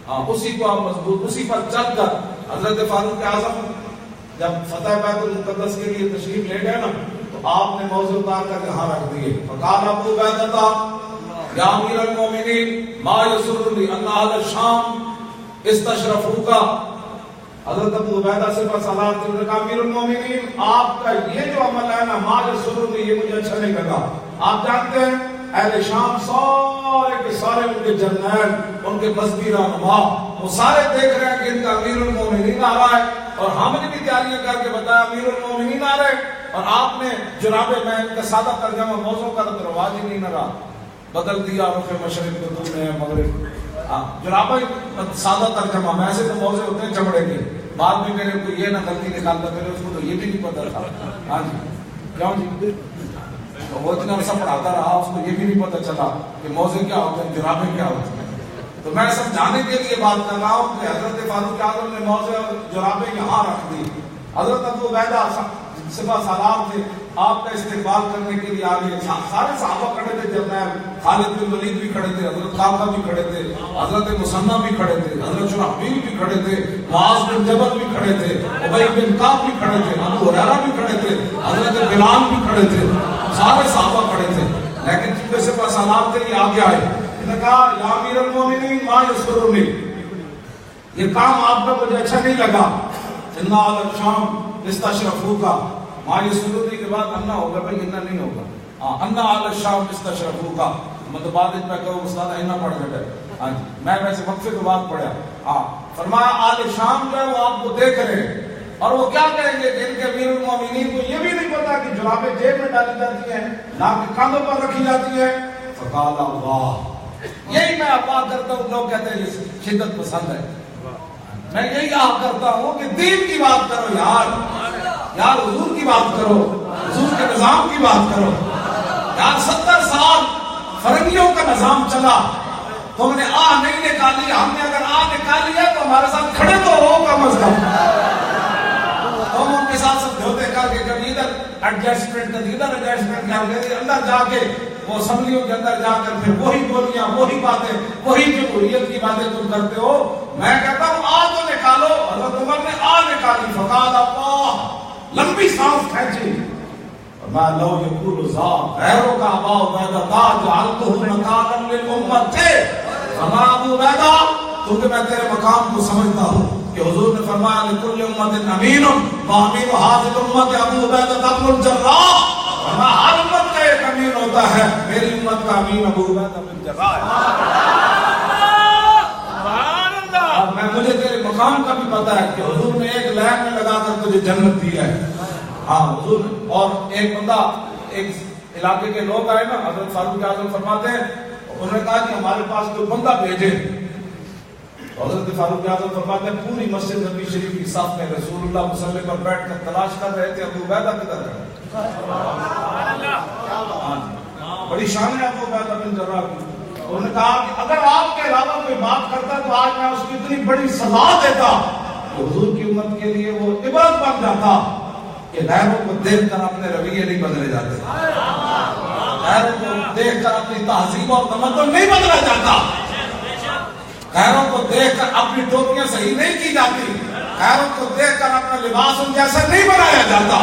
ہاں اسی کو آپ مضبوط، اسی پر چل کر حضرت فاروق اعظم جب فتح بیت المقدس کے لیے تشریف لے گئے نا تو آپ نے موضوع اتار کر یہاں رکھ دیے. فقال ابو عبیدہ یا امیر المومنین ما یسرنی ان اہل الشام استشرفوک. حضرت ابو عبیدہ سے صلاۃ امیر المومنین آپ کا یہ جو عمل ہے نا ما یسرنی یہ مجھے اچھا نہیں لگا. آپ جانتے ہیں اہل شام سارے کے سارے ان کے جرنیل، ان کے مذہبی رہنما وہ سارے دیکھ رہے ہیں کہ ان کا امیر المومنین آ رہا ہے اور ہم نے بھی تیاریاں کر کے بتایا امیر المومنین آ رہے ہیں. اور آپ نے جناب میں ان کا سادہ ترجمہ موضوع کا تو رواج ہی نہیں رہا، بدل دیا رخ مشرق کو تم نے مغرب. جناب سادہ ترجمہ میں ایسے تو موضوع ہوتے ہیں چمڑے کے. بعد میں میرے کو یہ نہ غلطی نکالتا میرے اس کو تو یہ بھی نہیں پتا تھا. ہاں جی کیوں جی وہ اتنا عرصہ پڑھاتا رہا اس کو یہ بھی نہیں پتا چلا کہ موضوع کیا ہوتے ہیں، جرابیں کیا ہوتی ہیں. تو میں سمجھانے کے لیے بات کر رہا ہوں کہ حضرت فاروق اعظم نے موضوع جرابیں یہاں رکھ دی. حضرت ابو عبیدہ سپہ سالار تھے، آپ کا استقبال کرنے کے لیے آگے سارے صحابہ کھڑے تھے. جرنیل خالد بن ولید بھی کھڑے تھے، حضرت خالد بھی کھڑے تھے، حضرت مسنہ بھی کھڑے تھے، حضرت شرحبیل بھی کھڑے تھے، معاذ بن جبل بھی کھڑے تھے، ابی بن کعب بھی کھڑے تھے، ابو ہریرہ بھی کھڑے تھے، حضرت بلال بھی کھڑے تھے، سارے صحابہ کھڑے تھے. لیکن چونکہ سپہ سالار تھے یہ آگے آئے. انہوں نے کہا یا امیر المومنین ما یسرنی، یہ کام آپ کا مجھے اچھا نہیں لگا. ان اہل الشام استشرفوک، ما یسرنی کے بعد انا ہوگا بھائی انا نہیں ہوگا. ان اہل الشام استشرفوک مطلب بعد میں کہوں استاد انا پڑھ گئے. ہاں جی میں ویسے وقفے کے بعد پڑھا. ہاں فرمایا اہل شام جو ہے وہ آپ کو دیکھ رہے ہیں اور وہ کیا کہیں گے کہ ان کے امیر المومنین کو یہ بھی نہیں پتا کہ جرابیں جیب میں ڈالی جاتی ہیں نہ کہ کاندھوں پر رکھی جاتی ہیں. فقال اللہ، یہی میں افواہ کرتا ہوں. لوگ کہتے ہیں یہ شدت پسند ہے. میں یہی کہا کرتا ہوں کہ دین کی بات کرو یار حضور کی بات کرو، حضور کے نظام کی بات کرو یار. 70 سال فرنگیوں کا نظام چلا، تم نے نہیں نکالی. ہم نے اگر نکالی ہے تو ہمارے ساتھ کھڑے تو ہو کم از کم. ہم ان کے ساتھ سمجھوتے کر کے کبھی ادھر ایڈجسٹمنٹ کر ادھر ایڈجسٹمنٹ کر کے اندر جا کے وہ اسمبلیوں کے اندر جا کر پھر وہی بولیاں، وہی باتیں، وہی جمہوریت کی باتیں تم کرتے ہو. میں کہتا ہوں تو نکالو. حضرت عمر نے نکالی. فقال اللہ، لمبی سانس کھینچی. میں لو یقول ذات غیروں کا ابا عبیدہ جعلتہ مکانا للامت تھے. فما ابو عبیدہ کیونکہ میں تیرے مقام کو سمجھتا ہوں کہ حضور نے فرمایا لکل امت امین وامین هذه الامت ابو عبیدہ بن الجراح. ہر امت کا ایک امین ہوتا ہے، میری امت کا امین ابو عبیدہ بن الجراح ہے. میں مجھے تیرے مقام کا بھی پتا ہے کہ حضور نے ایک لائن میں لگا کر تجھے جنت دی ہے. ہاں حضور. اور ایک بندہ ایک علاقے کے لوگ آئے نا، حضرت فاروق اعظم فرماتے ہیں انہوں نے کہا کہ ہمارے پاس کوئی بندہ بھیجے. حضرت فاروق اعظم فرماتے ہیں پوری مسجد نبی شریف کی صف میں رسول اللہ مصلی پر بیٹھ کر تلاش کر رہے تھے ابو عبیدہ کدھر ہے. بڑی شان ہے ابو عبیدہ بن جراح کی. انہوں نے کہا کہ اگر آپ کے علاوہ کوئی بات کرتا تو آج میں اس کو اتنی بڑی سزا دیتا کہ حضور کی امت کے لیے وہ عبرت بن جاتا کہ غیروں کو دیکھ کر اپنے رویے نہیں بدلے جاتے، غیروں کو دیکھ کر اپنی تہذیب اور تمدن نہیں بدلا جاتا، غیروں کو دیکھ کر اپنی ٹوپیاں صحیح نہیں کی جاتی، غیروں کو دیکھ کر اپنا لباس ان جیسا نہیں بنایا جاتا.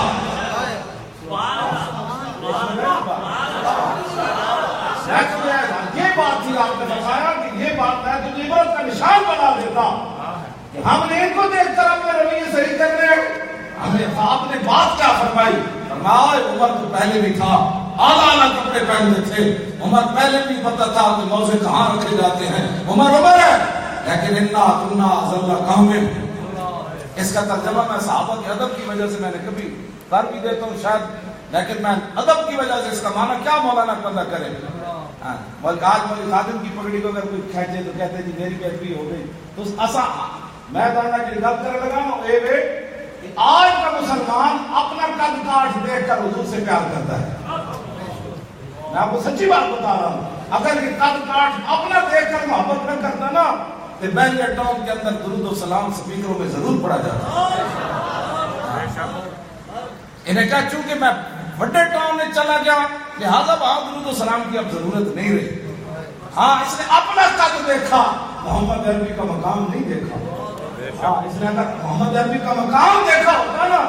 یہ بات تھی آپ نے بتایا کہ یہ بات ہے جو عبرت کا نشان بنا دیتا کہ ہم نے ان کو دیکھ کر اپنے رویے صحیح کرنے ہیں. ہمیں آپ نے بات کیا فرمائی؟ فرمایا عمر تو پہلے بھی تھا، اعلیٰ کپڑے پہنتے تھے. عمر پہلے بھی پتا تھا کہ موزے کہاں رکھے جاتے ہیں. عمر ہے، لیکن انا تنا ذلہ قوم. اس کا ترجمہ میں صحابہ کے ادب کی وجہ سے میں نے کبھی کر بھی دیتا ہوں شاید، لیکن میں ادب کی وجہ سے اس کا معنی کیا مولانا پتہ کرے. بلکہ آج مجھے خادم کی پگڑی کو اگر کوئی کھینچے تو کہتے ہیں جی میری بیٹری ہو گئی. تو ایسا میں کہنا کہ گل کرنے لگا نا اے وے کہ آج کا مسلمان اپنا قد کاٹ دیکھ کر حضور سے پیار کرتا ہے. میں آپ کو سچی بات بتا رہا ہوں. اگر یہ قد کاٹ اپنا دیکھ کر محبت نہ کرتا نا تو بینگے ٹاؤن کے اندر درود و سلام سپیکروں میں ضرور پڑا جاتا. انہیں کہا چونکہ میں بڑے ٹاؤن میں چلا گیا لہذا وہاں درود و سلام کی اب ضرورت نہیں رہی. ہاں اس نے اپنا قد دیکھا، محمد عربی کا مقام نہیں دیکھا. ہاں اس نے اگر محمد عربی کا مقام دیکھا ہوتا نا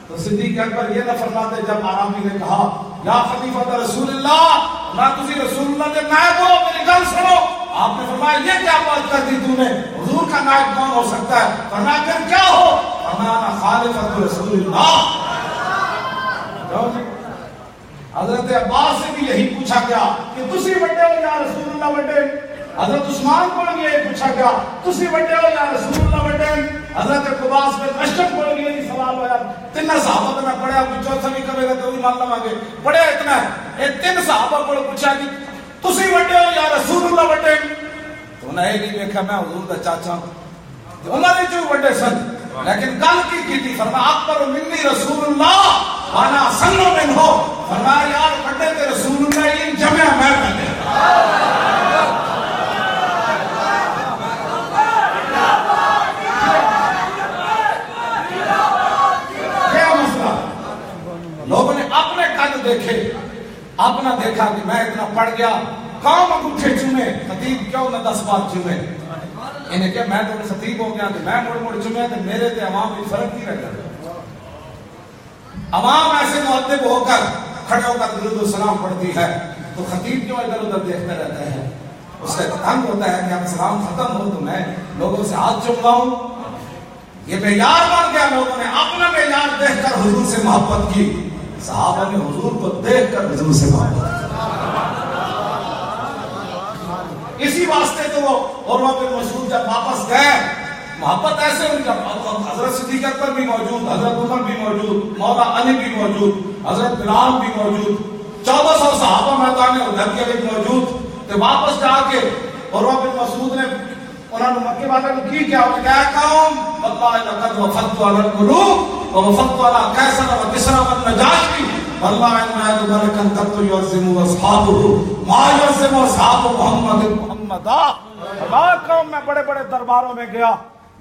تو صدیق اکبر یہ نہ فرماتے جب آرامی نے کہا یا خلیفۃ رسول اللہ، نہ تسی رسول اللہ کے نائب ہو، میری گل سنو. آپ نے فرمایا یہ کیا بات کر دی تو نے، حضور کا نائب کون ہو سکتا ہے؟ فرمایا پھر کیا ہو؟ فرمایا خلیفۃ رسول اللہ. حضرت عباس سے بھی یہی پوچھا گیا کہ تسی بڑے ہو یا رسول اللہ بڑے. حضرت عثمان کو بھی یہی پوچھا گیا تسی بڑے ہو یا رسول اللہ بڑے. حضرت قباس بن اشرف کو بھی یہی سوال ہوا. تین صحابہ نے پڑھا، کوئی چوتھا بھی کرے گا تو بھی مان لواں گے. پڑھے اتنا ہے یہ تین صحابہ کو پوچھا کہ تسی بڑے ہو یا رسول اللہ بڑے. تو انہیں یہ نہیں دیکھا میں حضور دا چاچا ہوں. عمر جو بڑے سن لیکن گل کی تھی. فرمایا اکبر منی رسول اللہ وانا سنو من ہو. فرمایا یار بڑے تے رسول اللہ ان جمع میں بنے. کیا مسئلہ؟ لوگوں نے اپنے قد دیکھے، اپنا دیکھا کہ میں اتنا پڑھ گیا، قوم انگوٹھے چومے، خطیب کیوں نہ 10 بار چومے. انہیں کہ میں تو خطیب ہو گیا کہ میں مڑ مڑ چومے تو میرے تے عوام بھی فرق نہیں رہ گیا. عوام ایسے مؤدب ہو کر کھڑے ہو کر درود و سلام پڑھتی ہے تو خطیب کیوں ادھر ادھر دیکھتا رہتا ہے؟ اس سے تنگ ہوتا ہے کہ اب سلام ختم ہو تو میں لوگوں سے ہاتھ چملاؤں. یہ معیار بن گیا. لوگوں نے اپنا معیار دیکھ کر حضور سے محبت کی. صحابہ نے حضور کو دیکھ کر حضور سے محبت کی. اسی واسطے تو وہ عروہ بن مسعود جب واپس گئے محبت ایسے ان کا حضرت صدیق اکبر بھی موجود، حضرت عمر بھی موجود، مولا علی بھی موجود، حضرت بلال بھی موجود، 1400 صحابہ میدان حدیبیہ میں موجود. تو واپس جا کے عروہ بن مسعود نے انہوں نے مکے والوں نے کی کیا؟ انہوں نے کہا قوم واللہ لقد وفدت علی القلوب ووفدت علی قیصر و کسریٰ والنجاشی واللہ ان عید ملکا قد یعظم اصحابہ ما یعظم اصحاب محمد. قوم میں بڑے بڑے درباروں میں گیا،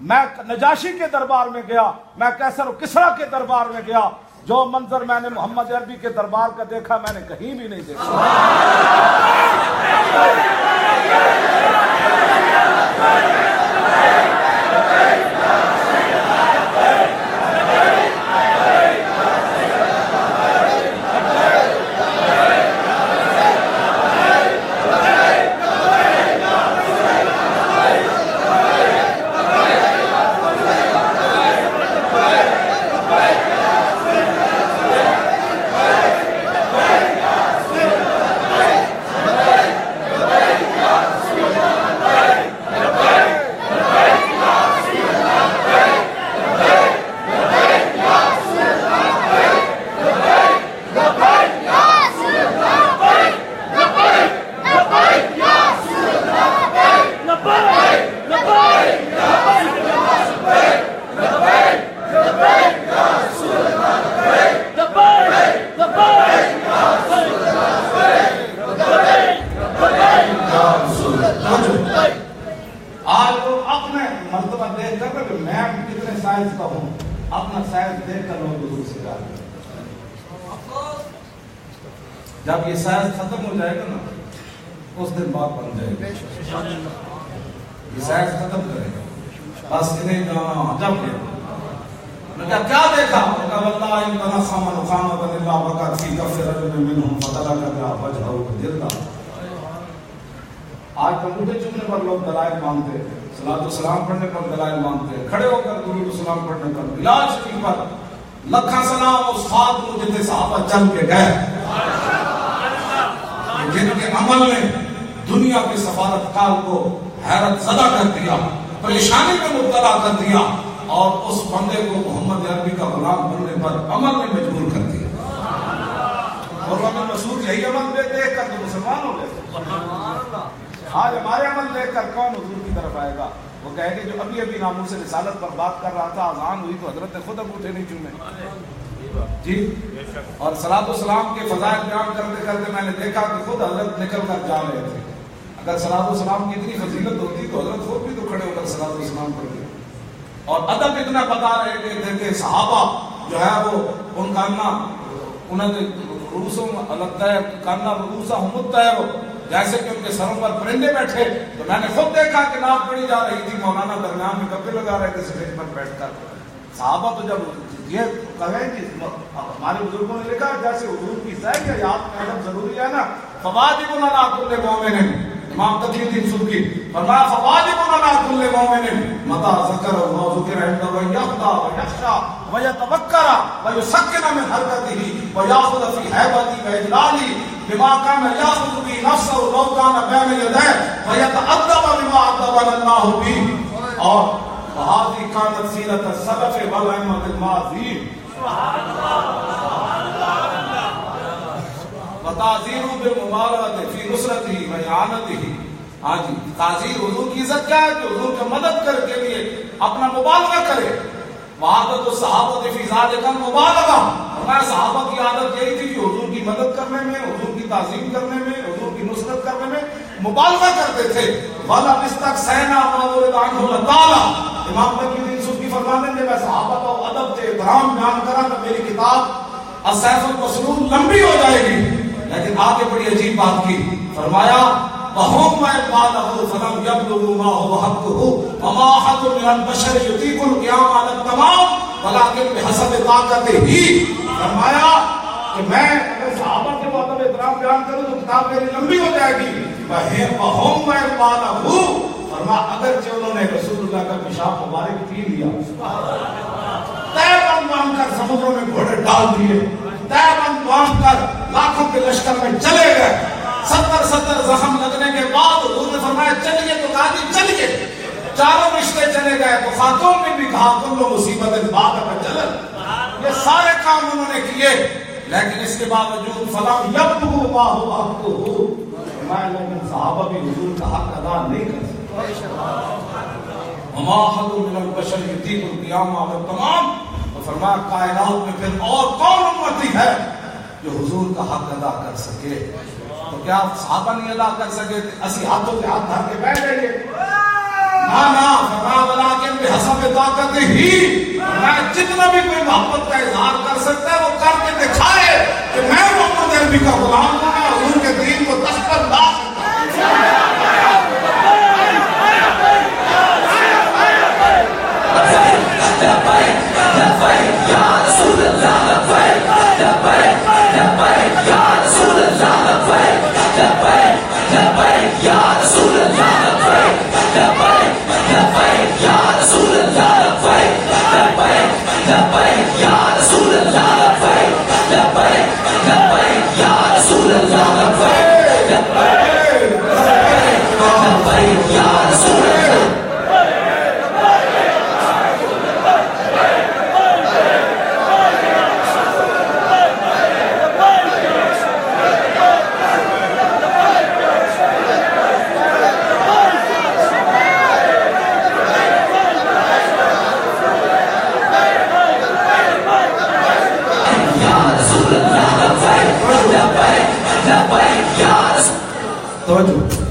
میں نجاشی کے دربار میں گیا، میں قیصر و کسریٰ کے دربار میں گیا. جو منظر میں نے محمد عربی کے دربار کا دیکھا میں نے کہیں بھی نہیں دیکھا. جب یہ سائز ختم ہو جائے گا نا اس دن بات بن جائے گی. یہ سائز ختم کرے گا بس انہیں جانا جب میں کیا دیکھا؟ واللہ ان تنخم نخامۃ الا وقعت فی کف رجل منهم فطلق بها وجهه جلدا. آج انگوٹھے چومنے پر لوگ دلائل مانگتے صلاۃ والسلام پڑھنے پر دلائل مانگتے ہیں، کھڑے ہو کر درود السلام پڑھنے پر، بلال شریف پر لکھا سلام اس خاتم جتنے صحابہ چل کے گئے جن کے عمل نے دنیا کے سفارتکار کو حیرت زدہ کر دیا، پریشانی میں مبتلا کر دیا، اور اس بندے کو محمد عربی کا غلام بننے پر عمل میں مجبور کر دیا۔ اور محمد مسعود یہی عمل دیکھ کر تو مسلمان ہو گئے۔ آج ہمارے عمل دیکھ کر کون حضور کی طرف آئے گا؟ وہ کہے کہ جو ابھی ابھی ناموس رسالت پر بات کر رہا تھا، اذان ہوئی تو حضرت نے خود انگوٹھے نہیں چومے جی، اور صلاۃ والسلام کے فضائل بیان کرتے کرتے میں نے دیکھا کہ خود حضرت نکل کر جا رہے تھے۔ اگر صلاۃ والسلام کی اتنی فضیلت ہوتی تو حضرت خود بھی تو کھڑے ہو کر صلاۃ والسلام پڑھتے، اور ادب اتنا بتا رہے تھے کہ صحابہ جو ہے وہ ان کا انہوں نے رؤوسہم الطیر کاننا رؤوسہم الطیر، جیسے کہ ان کے سروں پر پرندے بیٹھے۔ تو میں نے خود دیکھا کہ نعت پڑھی جا رہی تھی، مولانا درمیان میں گپے لگا رہے تھے اسٹیج پر بیٹھ کر۔ صحابہ تو جب یہ کہیں کہ ہمارے بزرگوں نے لکھا جیسے حضور کی ذات یا یاد میں ادب ضروری ہے نا، فواجب علی کل مومن، امام تقی الدین سبکی فرمایا فواجب علی کل مومن متى ذکر و ذکر عنده ويخضع ويخشع ويتوکر ويسکن من حرکته ويأخذ في هیبته واجلاله بما كان يأخذ به نفسه لو كان بين يديه ويتأدب بما أدبنا الله به، اور وهذه كانت سيرة السلف والأئمة الماضين وتعزیر بالمبالغۃ فی نصرته وإعانته۔ ہاں جی، تعزیر حضور کی عزت کیا ہے کہ حضور کی مدد کر کے لیے اپنا مبالغہ کرے۔ وعادت الصحابۃ فی ذلک المبالغہ، ہمارے صحابہ کی عادت یہی تھی کہ حضور کی مدد کرنے میں، حضور کی تعظیم کرنے میں، حضور کی نصرت کرنے میں مبالغہ کرتے تھے۔ وَلَا اسْتَقْصَيْنَا مَا وَرِدَ عَنْهُ لَطَالَ، امام تقی الدین سبکی فرماتے ہیں میں صحابہ کا ادب سے احترام بیان کرا تو میری کتاب السیف المسلول لمبی ہو جائے گی، لیکن آگے بڑی عجیب بات کی، فرمایا وَهُمْ وَإِقْبَالَهُ فَلَمْ يَبْلُغُوا مَا هُوَ حَقُّهُ وَمَا أَحَدٌ مِنَ الْبَشَرِ يُطِيقُ الْقِيَامَ عَلَى التَّمَامِ وَلَكِنْ بِحَسَبِ طَاقَتِهِ۔ فرمایا کہ میں اگر صحابہ کے ادب احترام بیان کروں تو کتاب میری لمبی ہو جائے گی۔ وَهُمْ وَإِقْبَالَهُ، فرمایا اگرچہ انہوں نے رسول اللہ کا پیشاب مبارک پی لیا، تہ بند باندھ کر سمندروں میں گھوڑے ڈال دیے، تہ بند باندھ کر لاکھوں کے لشکر میں چلے گئے، 70 زخم لگنے کے بعد حضور نے فرمایا چلیے تو کہا جی چلیے، چاروں رشتے چلے گئے تو خاتون نے بھی کہا کل مصیبت بعد کا چلن، یہ سارے کام انہوں نے کیے، لیکن اس کے باوجود فلم یبلغوا ما هو حقه، لیکن صحابہ بھی حضور کا حق ادا نہیں کر سکتے۔ وما أحد من البشر يطيق القيام على التمام، تو فرمایا کائنات میں پھر اور کون امتی ہے جو حضور کا حق ادا کر سکے؟ تو کیا صحابہ نہیں ادا کر سکے؟ اسی ہاتھوں کے ہاتھ دھر کے بیٹھ جائیے؟ نا فرمایا ولیکن بحسب طاقتہ، فرمایا جتنا بھی کوئی محبت کا اظہار کر سکتا ہے وہ کر کے دکھائے کہ میں محمد عربی کا غلام ہوں، میں حضور کے دین کو تخت پر لا سکتا ہوں۔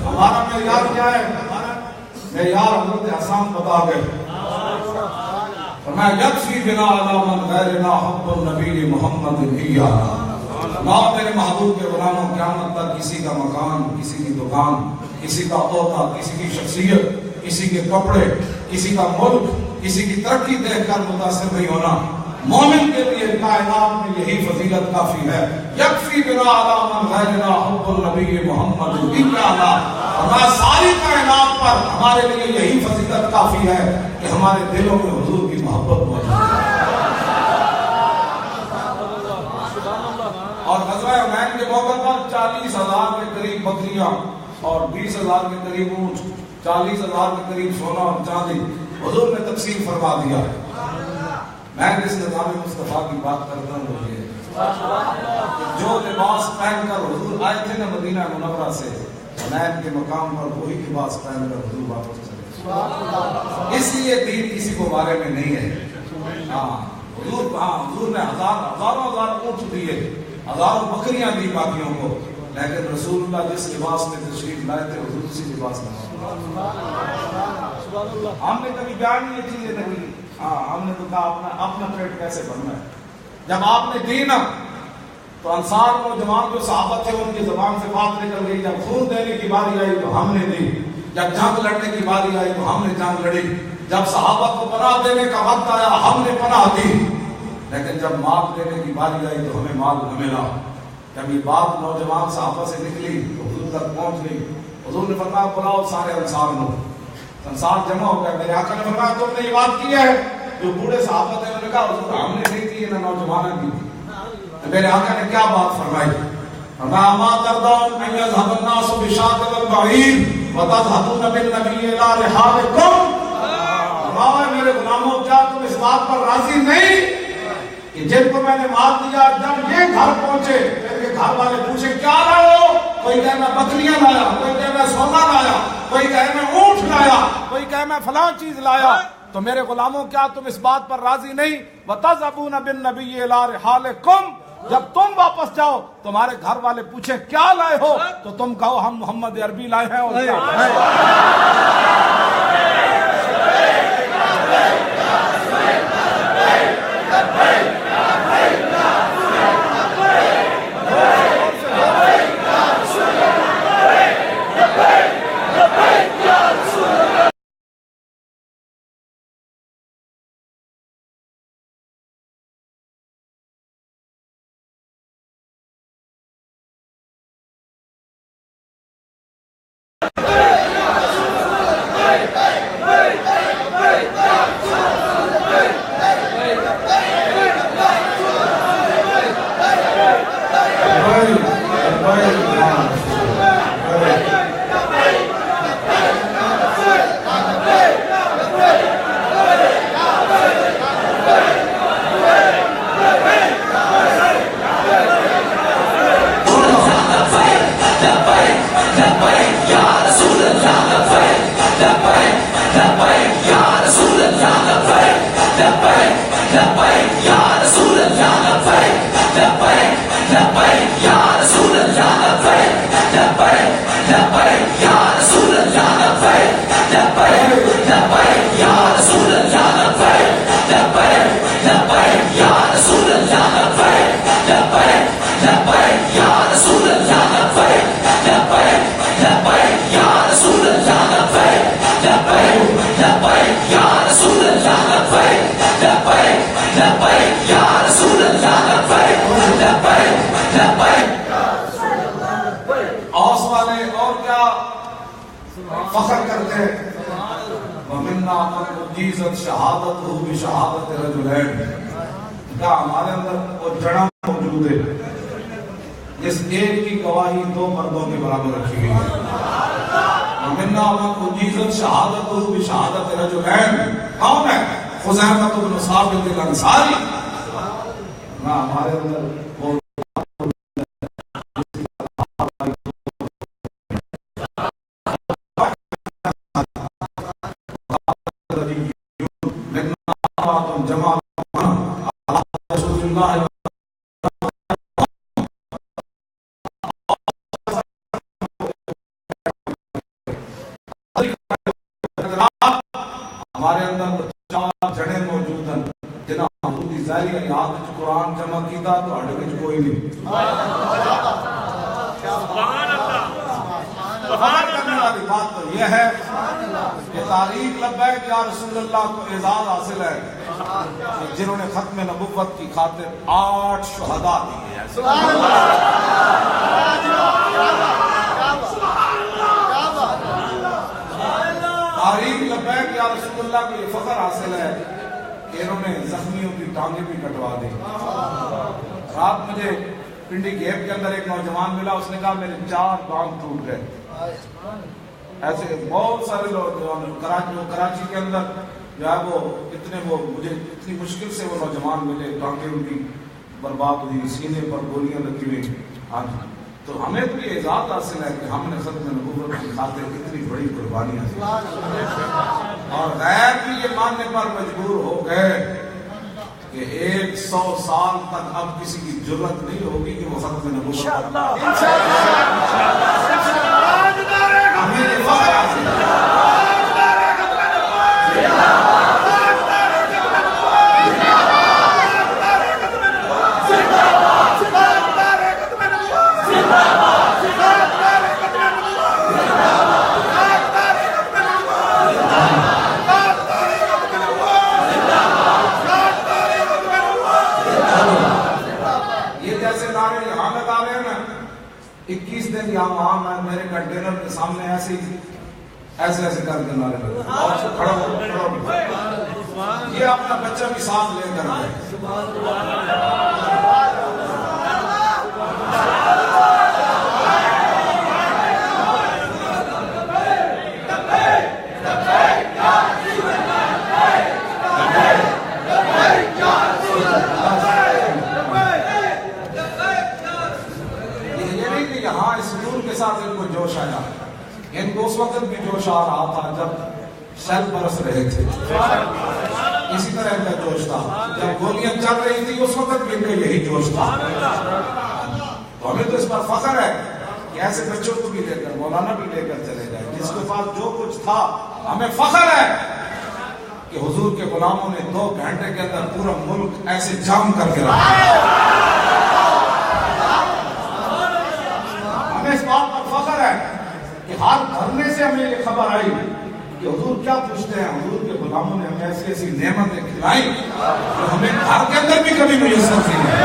ہمارا معیار کیا ہے؟ معیار حضرت حسان بتا گئے، فرمایا یکفی بنا علی من غیرنا حب النبی محمد ایانا، نا میرے محبوب کے غلاموں قیامت تک کسی کا مکان، کسی کی دکان، کسی کا عہدہ، کسی کی شخصیت، کسی کے کپڑے، کسی کا ملک، کسی کی ترقی دیکھ کر متاثر نہیں ہونا، مومن کے لیے کائنات میں یہی فضیلت کافی ہے. یکفی بنا علی من غیرنا حب النبی محمد بنا. ہمارا ساری کائنات پر ہمارے لیے یہی فضیلت کافی ہے کہ ہمارے دلوں میں حضور کی محبت موجود ہے. اور غزوہ حنین کے موقع پر 40,000 کے قریب بکریاں اور 20,000 کے قریب اونٹ، 40,000 کے قریب سونا اور چاندی حضور نے تقسیم فرما دیا. میں جس نظام مصطفیٰ کی بات کرتا ہوں وہ یہ جو لباس پہن کر حضور آئے تھے نا مدینہ منورہ سے، حنین کے مقام پر وہی لباس پہن کر حضور واپس چلے. اس لیے دین کسی کو بارے میں نہیں ہے. حضور نے ہزاروں اونٹ دیے، ہزاروں بکریاں دی باقیوں کو، لیکن رسول اللہ جس لباس میں تشریف لائے تھے حضور اسی لباس میں. ہم نے کبھی بیان یہ چیزیں نہیں. ہم نے تو کہا اپنا پیٹ کیسے بھرنا ہے. جب آپ نے دی نا تو انصار نوجوان جو صحابہ تھے ان کی زبان سے بات نکل گئی. جب خون دینے کی باری آئی تو ہم نے دی، جب جنگ لڑنے کی باری آئی تو ہم نے جنگ لڑی، جب صحابہ کو پناہ دینے کا وقت آیا ہم نے پناہ دی، لیکن جب مال دینے کی باری آئی تو ہمیں مال نہ ملا. جب یہ بات نوجوان صحابہ سے نکلی تو حضور تک پہنچ گئی. حضور نے فرمایا بلاؤ سارے انصار کو. انصار جمع ہو گئے. میرے آقا نے فرمایا تم نے یہ بات کی ہے؟ جو بوڑھے صحابہ تھے انہوں نے کہا حضور ہم نے نہیں کی نہ نوجوانوں کی. تو میرے آقا نے کیا بات فرمائی؟ فرمایا ما ترضون ان يذهب الناس بشاة والبعير وتذهبون بالنبي الى رحالكم. فرمایا میرے غلاموں کیا تم اس بات پر راضی نہیں کہ جن کو میں نے مال دیا جب یہ گھر پہنچے ان کے گھر والے پوچھے کیا لائے ہو؟ کوئی کہے میں بکریاں لایا، کوئی کہے میں سونا لایا، کوئی کہے میں اونٹ لایا، کوئی کہے میں فلاں چیز لایا. تو میرے غلاموں کیا تم اس بات پر راضی نہیں؟ وَتَذْهَبُونَ بِالنَّبِيِّ إِلَىٰ رِحَالِكُمْ. جب تم واپس جاؤ تمہارے گھر والے پوچھے کیا لائے ہو تو تم کہو ہم محمد عربی لائے ہیں. اور فخر کرتے ہیں وَمِنَّا مَنْ أُجِيزَتْ شَهَادَتُهُ بِشَهَادَةِ رَجُلَيْنِ. کیا ہمارے اندر وہ جڑا موجود ہے جس ایک کی گواہی دو مردوں کے برابر رکھی گئی ہے. وَمِنَّا مَنْ أُجِيزَتْ شَهَادَتُهُ بِشَهَادَةِ رَجُلَيْنِ. کون ہے؟ خزیمہ بن ثابت الانصاری. ہمارے اندر وہ ہمارے اندر چار جڑیں موجود ہیں جنہاں حضور کی ظاہری یاد وچ قرآن جمع کیتا تو ہڈ وچ کوئی نہیں. سبحان اللہ. والی بات تو یہ ہے کہ تاریخ لبیک یا رسول اللہ کو اعزاز حاصل ہے جنہوں نے ختم نبوت کی خاطر 8 شہداء دیے ہیں. تاریخ لبیک یا رسول اللہ کو یہ فخر حاصل ہے کہ انہوں نے زخمیوں کی ٹانگیں بھی کٹوا دی. رات مجھے پنڈی گیپ کے اندر ایک نوجوان ملا, اس نے کہا میرے 4 ٹانگ ٹوٹ گئے. ایسے بہت سارے لوگ کراچی کے اندر جو ہے وہ مجھے اتنی مشکل سے وہ نوجوان ملے, ٹانگیں ان کی برباد ہوئی, سینے پر گولیاں لگی ہوئی. تو ہمیں تو یہ اعزاز حاصل ہے کہ ہم نے ختم نبوت کی خاطر اتنی بڑی قربانیاں دی اور غیر بھی یہ ماننے پر مجبور ہو گئے کہ 100 سال تک اب کسی کی جرت نہیں ہوگی کہ وہ ختم نبوت ہمیں یہ فخر حاصل ہے. یہ جیسے نعرے یہاں لگا رہے ہیں نا, 21 دن یہاں وہاں میں میرے کنٹینر کے سامنے ایسے کر کے نعرے لگے اور کھڑا ہو. یہ اپنا بچہ بھی ساتھ لے کر آئے. ساتھ ان کو جوش آیا, ان کو اس وقت بھی جوش آ رہا تھا جب سیل برس رہے تھے, اسی طرح ان کا جوش تھا جب گولیاں چل رہی تھی, اس وقت بھی ان کا یہی جوش تھا. تو ہمیں تو اس پر فخر ہے کہ ایسے بچوں کو بھی لے کر, مولانا بھی لے کر چلے جائیں جس کے پاس جو کچھ تھا. ہمیں فخر ہے کہ حضور کے غلاموں نے 2 گھنٹے کے اندر پورا ملک ایسے جام کر کے رکھا. اس بات پر فخر ہے کہ ہر دھرنے سے ہمیں یہ خبر آئی کہ حضور کیا پوچھتے ہیں. حضور کے غلاموں نے ہمیں ایسی ایسی نعمتیں کھلائی جو ہمیں گھر کے اندر بھی کبھی میسر نہیں ہے.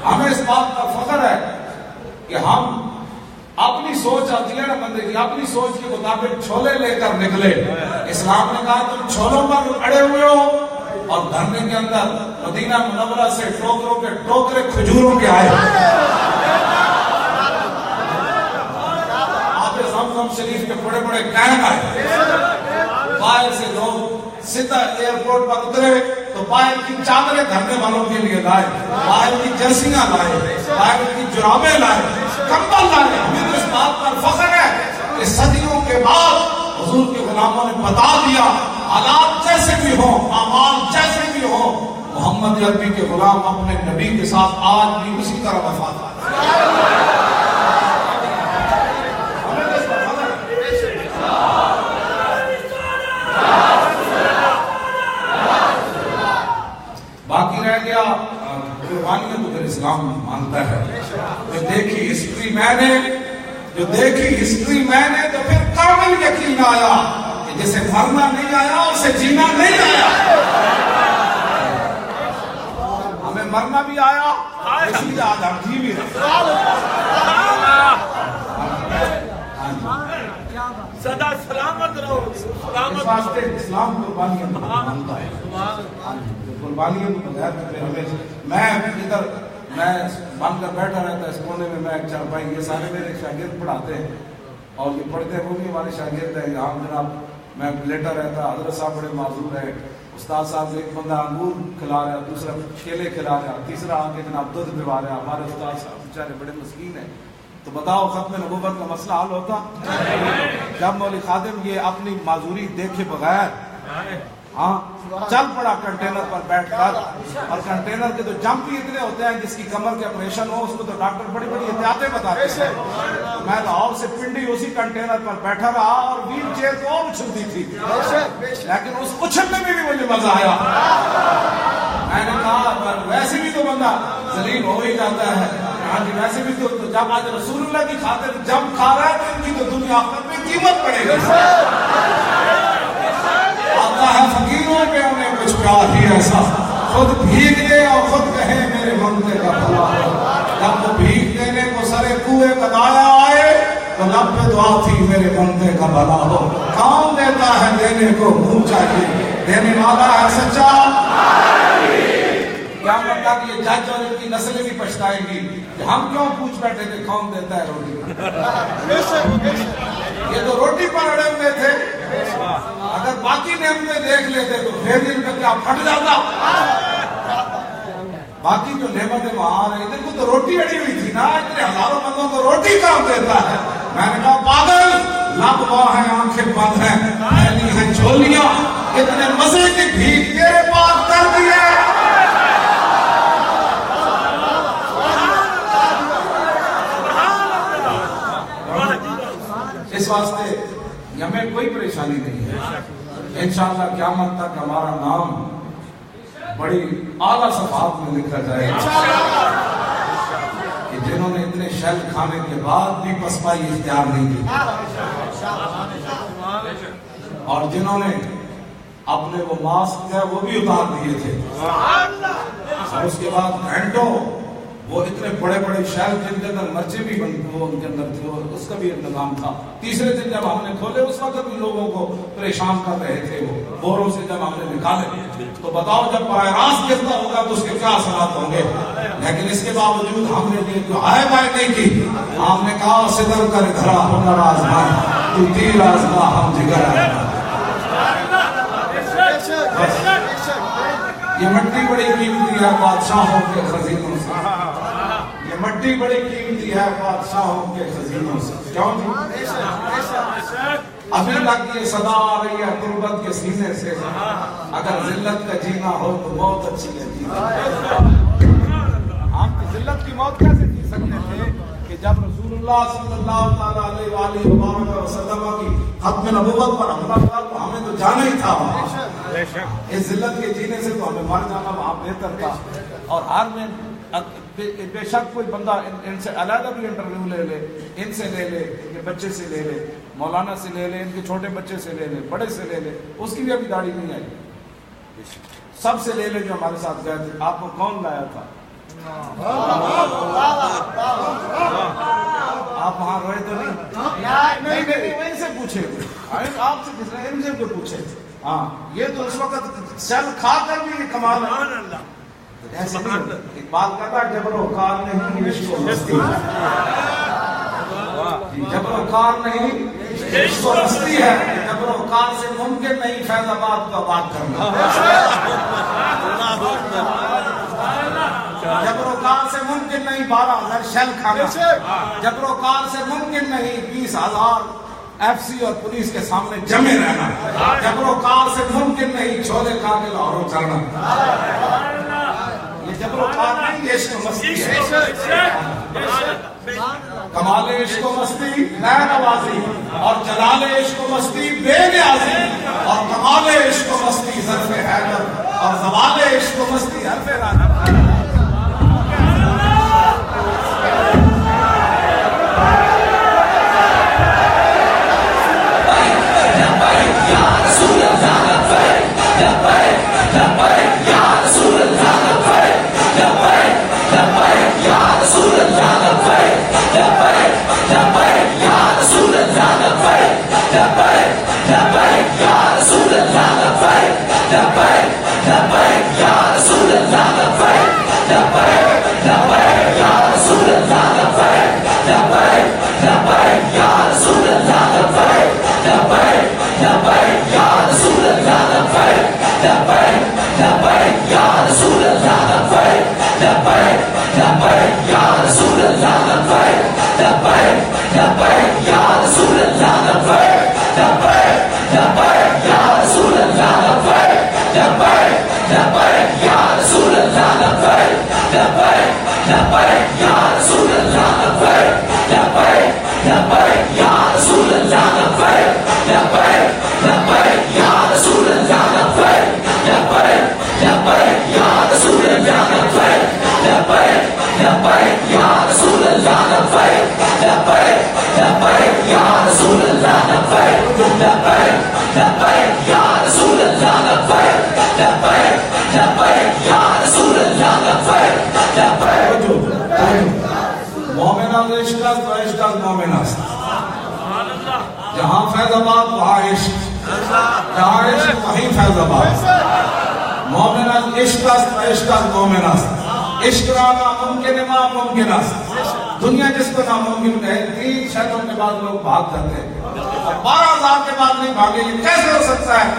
ہمیں اس بات پر فخر ہے کہ ہم اپنی سوچ آتی ہے نا بندے کی, اپنی سوچ کے مطابق چھولے لے کر نکلے. اسلام نے کہا تم چھولوں پر اڑے ہوئے ہو اور دھرنے کے اندر مدینہ منورہ سے ٹوکروں کے ٹوکرے کھجوروں کے آئے. آپ زمزم شریف کے بڑے بڑے کیمپ آئے. باہر سے لوگ سیدھا ایئرپورٹ پر اترے تو باہر کی چادریں دھرنے والوں کے لیے لائے, باہر کی جرسیاں لائے, باہر کی جرابیں لائے, کمبل لائے. ہمیں تو اس بات پر فخر ہے کہ صدیوں کے بعد حضور کے غلاموں نے بتا دیا حالات جیسے بھی ہوں, اعمال جیسے بھی ہوں, محمد عربی کے غلام اپنے نبی کے ساتھ آج بھی اسی طرح وفادار. باقی رہ گیا قربانیاں تو پھر اسلام مانتا ہے. جو دیکھی ہسٹری میں نے تو پھر کامل یقین آیا کہ جسے مرنا نہیں آیا اسے جینا نہیں آیا. ہمیں مرنا بھی آیا, اسی لیے آج ہم جی بھی رہے. سدا سلامت رہو. اس واسطے اسلام قربانیاں مانتا ہے. قربانیوں کو بغیر میں بن کر بیٹھا رہتا اس کونے میں, میں چارپائی. یہ سارے میرے شاگرد پڑھاتے ہیں اور یہ پڑھتے ہیں, وہ بھی ہمارے شاگرد ہیں. یہاں جناب میں لیٹا رہتا, حضرت صاحب بڑے معذور ہیں. استاد صاحب ایک بندہ انگور کھلا رہا, دوسرا کیلے کھلا رہا, تیسرا آ کے جناب دودھ پلا رہا. ہمارے استاد صاحب بیچارے بڑے مسکین ہیں. تو بتاؤ ختم نبوت کا مسئلہ حل ہوتا جب مولوی خادم یہ اپنی معذوری دیکھے بغیر چل پڑا کنٹینر پر بیٹھ کر. اور کنٹینر کے تو جمپ ہی اتنے ہوتے ہیں, جس کی کمر کے آپریشن ہو اس کو تو ڈاکٹر بڑی بڑی احتیاطیں بتاتے ہیں. میں لاہور سے پنڈی اسی کنٹینر پر بیٹھا رہا اور ویل چیئر تو اور اچھلتی تھی, لیکن اس اچھلنے میں بھی مجھے مزہ آیا. میں نے کہا ویسے بھی تو بندہ ذلیل ہو ہی جاتا ہے, ویسے بھی تو جب آج رسول اللہ کی خاطر جب کھا رہا ہے تو ان کی تو دنیا آخرت میں قیمت پڑے گی. آتا ہے فقیروں پہ انہیں کچھ پیار ہی ایسا خود بھیگ دے اور خود کہے میرے بندے کا بھلا ہو. جب وہ بھیگ دینے کو سرے کنویں کا دایا آئے تو لب پہ دعا تھی میرے بندے کا بھلا ہو. کام دیتا ہے دینے کو منہ چاہیے, دینے والا ہے سچا. کیا مطلب کہ یہ جج اور ان کی نسلیں بھی پچھتائیں گی کہ ہم کیوں پوچھ بیٹھے کہ کون دیتا ہے روٹی. یہ تو روٹی پر اڑے ہوئے تھے, اگر باقی نعمتیں دیکھ لیتے تو پھر ان کا کیا پھٹ جاتا. باقی جو نعمتیں وہاں رہی تھے وہ تو روٹی اڑی ہوئی تھی نا. اتنے ہزاروں بندوں کو روٹی کام دیتا ہے. میں نے کہا پاگل, لب واہ ہیں آنکھیں بند ہیں پھیلی ہیں جھولیاں, اتنے مزے کی بھیک تیرے پاس کر دی ہے. اس واسطے ہمیں کوئی پریشانی نہیں ہے. انشاءاللہ قیامت تک ہمارا نام بڑی اعلیٰ صفحات میں لکھا جائے گا کہ جنہوں نے اتنے شیل کھانے کے بعد بھی پسپائی اختیار نہیں کی, اور جنہوں نے اپنے وہ ماسک ہے وہ بھی اتار دیے تھے, اور اس کے بعد گھنٹوں وہ اتنے بڑے بڑے شہر جن کے اندر مرچیں بھی وہ ان کے اندر تھے, اس کا بھی انتظام تھا. تیسرے دن جب ہم نے کھولے اس وقت بھی لوگوں کو پریشان کر رہے تھے, وہ بوروں سے جب ہم نے نکالے تو بتاؤ جب براہ راست گرتا ہوگا تو اس کے کیا اثرات ہوں گے. لیکن اس کے باوجود ہم نے یہ جو آئے بائے نہیں کی, ہم نے کہا ستر کر دھرا ہنر آزمان تو تیر آزما ہم جگر آئے. یہ مٹی بڑی قیمتی ہے بادشاہوں کے خزینوں سے, یہ مٹی بڑی قیمتی ہے بادشاہوں کے خزینوں سے. کیوں جی؟ ابھی تک یہ صدا آ رہی ہے تربت کے سینے سے, اگر ذلت کا جینا ہو تو بہت اچھی ہے جینا. ہم ذلت کی موت کیسے جی سکتے تھے کہ جب رسول اللہ صلی اللہ علیہ وآلہ وسلم کی ختم نبوت پر حملہ ہوا تو ہمیں تو جانا ہی تھا. اس ذلت کے جینے سے تو ہمیں مر جانا وہاں بہتر تھا. اور ہر میں بے شک کوئی بندہ ان سے علیحدہ بھی انٹرویو لے لے, ان سے لے لے, ان کے بچے سے لے لے, مولانا سے لے لے, ان کے چھوٹے بچے سے لے لے, بڑے سے لے لے, اس کی بھی ابھی داڑھی نہیں آئی. سب سے لے لے جو ہمارے ساتھ گئے تھے. آپ کو کون لایا تھا؟ آپ وہاں روئے تو نہیں, ان سے پوچھے, آپ سے کس نے, ان سے کوئی پوچھے. ہاں یہ تو اس وقت سل کھا کر بھی کمال ہے. ایسے نہیں, اقبال کہتا ہے جبر و کار نہیں عشق و مستی, جبر و کار نہیں عشق و مستی ہے, جبر و کار سے ممکن نہیں فیض آباد کو آباد کرنا. جبر و کار سے ممکن نہیں 12,000 شیل کھانا, جبر و کار سے ممکن نہیں 20,000 ایف سی اور پولیس کے سامنے جمے رہنا, جبر و کار سے ممکن نہیں چھولے کھا کے لاہوروں چلنا. یہ جبر و کار نہیں, یہ عشق و مستی ہے. کمال عشق و مستی نئے نوازی, اور جلال عشق و مستی بے نیازی, اور کمال عشق و مستی ظرف حیدر, اور زوال عشق و مستی حرف رانا. لبیک یا رسول اللہ لبیک لبیک لبیک مومنہ عشق است و عشق از مومن است. جہاں فیض آباد وہاں عشق، جہاں عشق وہیں فیض آباد. مومن از عشق است و عشق از مومن است. عشق را ناممکن ما ممکن است. دنیا جس کو ناممکن کہے، 3 شہروں کے بعد لوگ بھاگ جاتے ہیں، 12,000 کے بعد نہیں بھاگے. یہ کیسے ہو سکتا ہے؟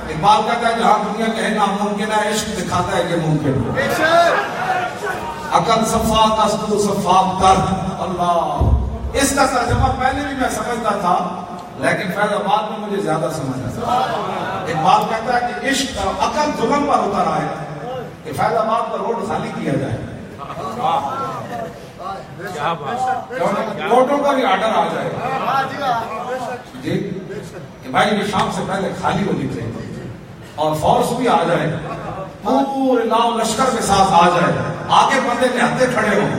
اقبال کہتا ہے جہاں دنیا کہے ناممکن ہے، عشق دکھاتا ہے کہ ممکن ہے. عقل صفاق است و صفاق تر. اللہ، اس کا ترجمہ پہلے بھی میں سمجھتا تھا، لیکن فیض آباد میں مجھے زیادہ سمجھ آتا. اقبال کہتا ہے کہ عشق عقل ظلم پر اتر آئے کہ فیض آباد کا روڈ خالی کیا جائے. کوٹوں کا بھی آرڈر آ جائے جی کہ بھائی یہ شام سے پہلے خالی ہونی چاہیے، اور فورس بھی آ جائے، پورے لاؤ لشکر کے ساتھ آ جائے، آگے بندے نہتے کھڑے ہوں.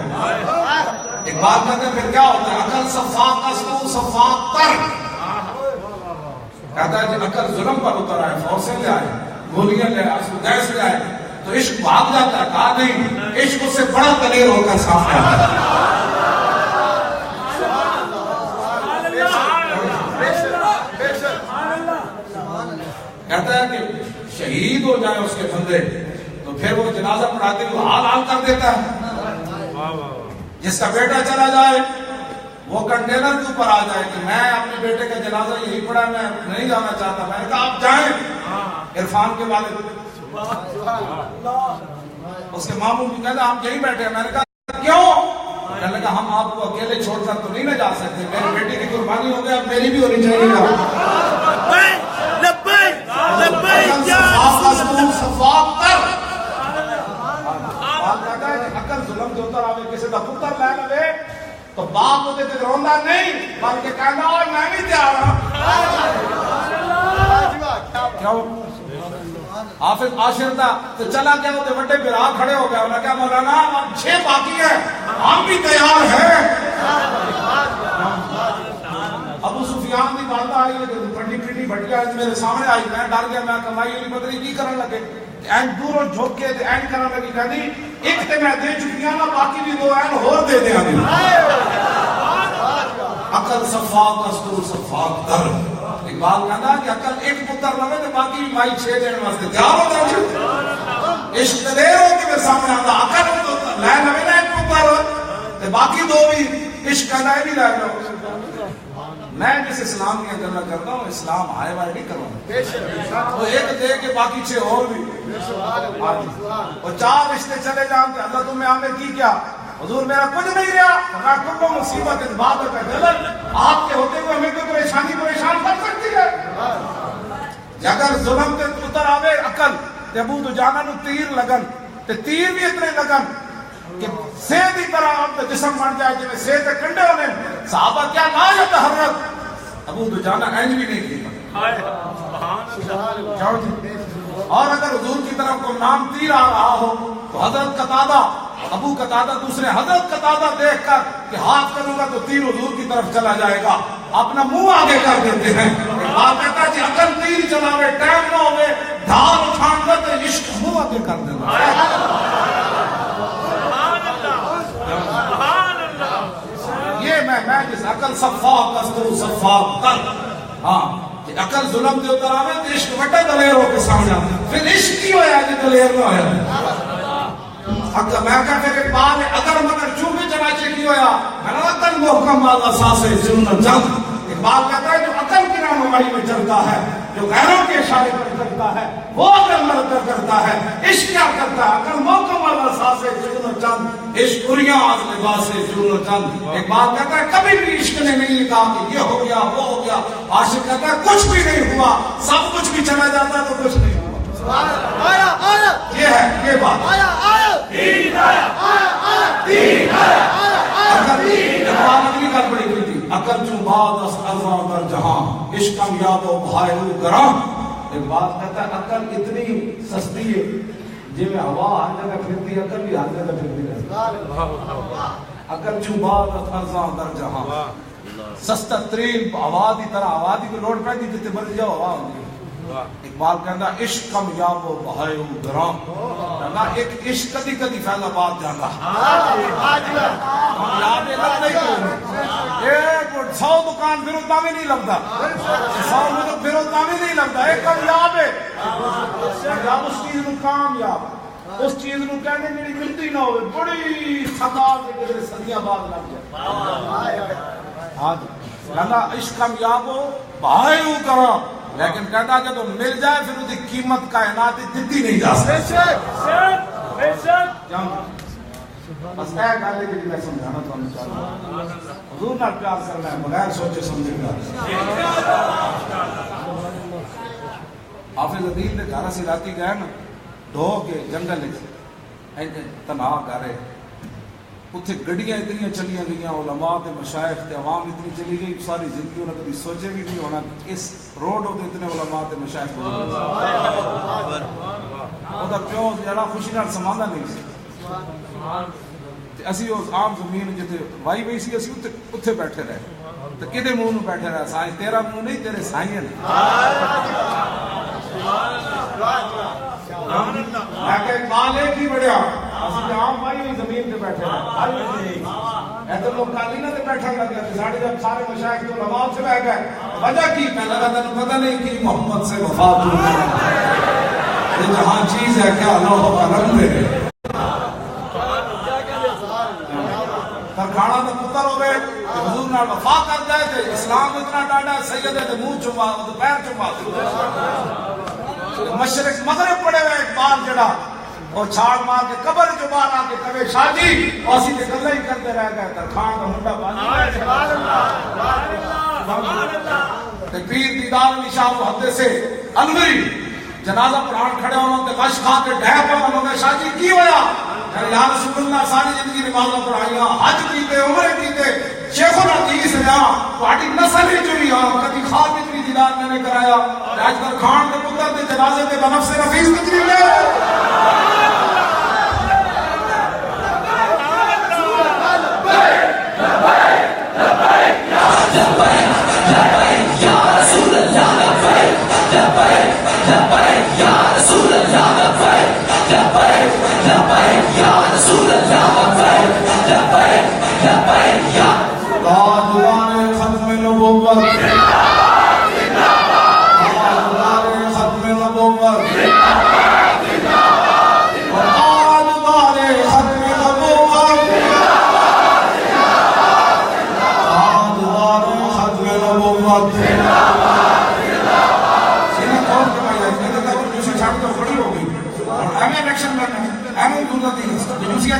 ایک بات کہتے ہیں پھر کیا ہوتا ہے؟ عقل صفاق است و صفاق تر. کہتا ہے کہ عقل ظلم پر اتر آئے، فورسیں لے آئے، گولیاں لے آئے، گیس لے آئے، تو عشق بھاگ جاتا ہے. کہا نہیں، عشق اس سے بڑا دلیر ہو کر سامنے آتا ہے. کہتا ہے کہ شہید ہو جائے اس کے بندے تو پھر وہ جنازہ پڑھاتے ہوئے حال حال کر دیتا ہے. جس کا بیٹا چلا جائے وہ کنٹینر کے اوپر آ جائے کہ میں اپنے بیٹے کا جنازہ یہی پڑھا، میں نہیں جانا چاہتا. میں نے کہا آپ جائیں. عرفان کے والد اس کے ماموں بھی کہتا آپ یہی بیٹھے. میں نے کہا کیوں؟ کہنے لگا ہم آپ کو اکیلے چھوڑ کر تو نہیں نہ جا سکتے، میری بیٹی کی قربانی ہو گیا، اب میری بھی ہونی چاہیے. عقل ظلم جو اتر آوے کسی دا پتر لے لے تو باپ ہوتے تے روندا نہیں بلکہ کہنا اور میں نہیں تیار ہوں. کیوں؟ حافظ عاشر تھا تو چلا گیا، وہ بڑے برا کھڑے ہو گئے. انہوں نے کہا مولانا اب 6 باقی ہیں، ہم بھی تیار ہیں. ابو سفیان کی بات آئی ہے کہ پنڈی پنڈی بھٹیا میرے سامنے آئی، میں ڈر گیا، میں کمائی ہوئی بدری کی کرنے لگے. این دوروں جھوک کے این کرنے لگی، کہنی ایک تے میں دے چکی ہوں نا، باقی بھی 2 این ہور دے دیں. عقل صفاق است و صفاق تر. اقبال کہنا کہ عقل ایک پتر لگے تو باقی بھی مائی 6 دن واسطے تیار ہو جائے. عشق دیر ہو کے میرے سامنے آتا، عقل تو لے لگے نا ایک پتر تو باقی 2 بھی عشق کا لائے بھی لائے لو. میں جس اسلام کی گلا کرتا ہوں، اسلام آئے والے نہیں کروانا. وہ ایک دے کے باقی 6 اور بھی، اور 4 رشتے چلے جان کے اللہ تمہیں ہمیں کی کیا؟ حضور میرا کچھ نہیں رہا، میں کب مصیبت بات کا جلن آپ کے ہوتے ہوئے ہمیں کوئی پریشانی پریشان کر سکتی ہے. اگر ظلم تے اتر آوے عقل تے ابو دجانہ نو تیر لگن تے تیر بھی اتنے لگن کہ سیدھ کی طرح آپ کا جسم بن جائے جنہیں سیدھ کے کنڈے ہونے. صحابہ کیا لا یتحرک، ابو دجانہ اینج بھی نہیں کیا. اور اگر حضور کی طرف کو نام تیر آ رہا ہو تو حضرت قتادہ، ابو قتادہ دوسرے حضرت قتادہ دیکھ کر کہ ہاتھ کروں گا تو تیر حضور کی طرف چلا جائے گا، اپنا منہ آگے کر دیتے ہیں. آپ کہتا ہے کہ عقل تیر چلاوے ٹائم نہ ہوئے ڈھال اٹھان گا تو عشق منہ آگے کر دینا. یہ میں جس عقل صفاق است و صفاق تر. ہاں عقل ظلم دے اتر آوے تو عشق وٹے دلیر ہو کے سامنے آتا. پھر عشق کی ہویا جی دلیر نہ ہویا. میں کہا کہ بار اگر مگر چوبے چنانچہ کی ہویا میں نے عقل محکم والا ساسے سنت جنگ. اقبال کہتا ہے جو عقل کی رہنمائی میں چلتا ہے، جو غیروں کے اشارے پر چلتا ہے، وہ عقل مرد کرتا ہے. عشق کیا کرتا ہے؟ عقل محکم والا ساسے سنت جنگ، عشق اریاں آز لباسے سنت جنگ. اقبال کہتا ہے کبھی بھی عشق نے نہیں کہا کہ یہ ہو گیا وہ ہو گیا. عاشق کہتا ہے کچھ بھی نہیں ہوا، سب کچھ بھی چلا جاتا ہے تو کچھ نہیں ہوا. یہ ہے یہ بات. اگلی گل بڑی ہوئی تھی، عقل چوں بعد اس ارواں در جہاں عشقم یاد و بھائرو گراں. ایک بات کہتا ہے عقل اتنی سستی ہے جی میں ہوا ہر جگہ پھرتی، عقل بھی ہر جگہ پھرتی رہتی. اگر چوباد ارزاں در جہاں سستا ترین آواز کی طرح آواز کی لوڑ پہ دی جتے مرضی جاؤ آواز ہوندی ہے. اقبال کہندا عشق کمیاب و بہائے گراں کہندا ایک عشق کدی کدی فیض آباد جاندا کامیاب لگدا ہی کوئی ایک 100 دکان پھر اتنا بھی نہیں لگتا 100 میں پھر اتنا بھی نہیں لگتا ایک کامیاب ہے کامیاب اس چیز میں کامیاب اس چیز نو کہنے میری ملتی نہ ہوئے بڑی خطا سے صدیاں بعد لگ جائے. ہاں جی کہنا عشق کامیاب ہو بھائی ہوں کرا لیکن کہتا کہ تو مل جائے پھر اس کی قیمت کائنات دیتی نہیں جا سکتی. بس اے گل ہے کہ میں سمجھانا تمہیں چاہتا حضور نال پیار کرنا ہے بغیر سوچے سمجھے پیار. حافظ عدیل نے گھر سے راتی گئے نا ڈھو کے جنگل تنہا کرے اتنے گڈیاں اتنی چلیاں گئی علماء تے مشائخ تے عوام اتنی چلی گئی ساری زندگی انہیں کبھی سوچے بھی نہیں ہونا اس روڈ ہوتے اتنے علماء تے مشائخ وہ پیو جڑا خوشی نال سماندا نہیں سی اسی اس عام زمین جتے وائی وئی سی اسی اتنے بیٹھے رہے تو کدے منہ نو بیٹھے رہے سائیں تیرا منہ نہیں تیرے سائیں نے اقبال ایک ہی بڑھیا اسی عام بھائی ہوئی زمین پہ بیٹھے ہیں ایسے لوگ کالینہ پہ بیٹھا لگے ساڑھے جب سارے مشائخ تو علماء سے رہ گئے وجہ کی میں لگا تھا پتہ نہیں کہ محمد سے وفا دور یہ جہاں چیز ہے کیا اللہ کا رنگ دے ترکھانا تو پتر ہو گئے حضور نال وفا کر جائے تھے اسلام اتنا ڈاڈا سید ہے تو منہ چمبا تو پیر چمبا مشرق مغرب پڑے ہوئے اقبال جڑا اور چھاڑ مار کے قبر جو بار آ کے کبھی شادی اور اسی کے گلے ہی کرتے رہ گئے ترخان کا منڈا بانی تکبیر دیدار نشاہ و حد سے انوری جنازہ پڑھان کھڑے ہونا تے غش کھا کے ڈھے پہ ہونا شادی کی ہویا یا رسول اللہ ساری زندگی نمازہ پڑھائیاں حج کیتے عمرے کیتے شیخوں نے حدیث ہے پارٹی نسل ہی چوری کبھی خواب اتنی دیدار میں نے کرایا راج در خان کے پتر کے جنازے کے بنفس نفیس کتنی لے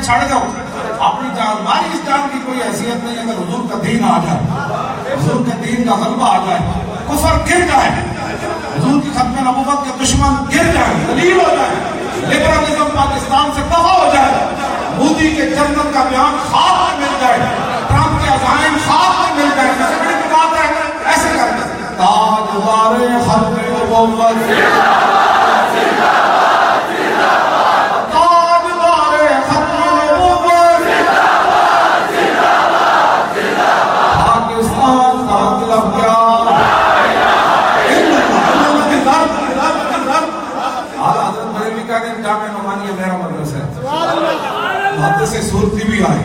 چھڑ جاؤ اپنی جان ہماری اس جان کی کوئی حیثیت نہیں اگر حضور کا دین آ جائے حضور کے دین کا غلبہ آ جائے کفر گر جائے حضور کی ختم نبوت کے دشمن گر جائے دلیل ہو جائے لبرلزم پاکستان سے دفع ہو جائے مودی کے جنت کا بیان خواب میں مل جائے ٹرمپ کے عزائم خواب میں مل جائے کسی بڑی بات ہے ایسے کرتے تاجدار ختم نبوت سے صورتی بھی آئے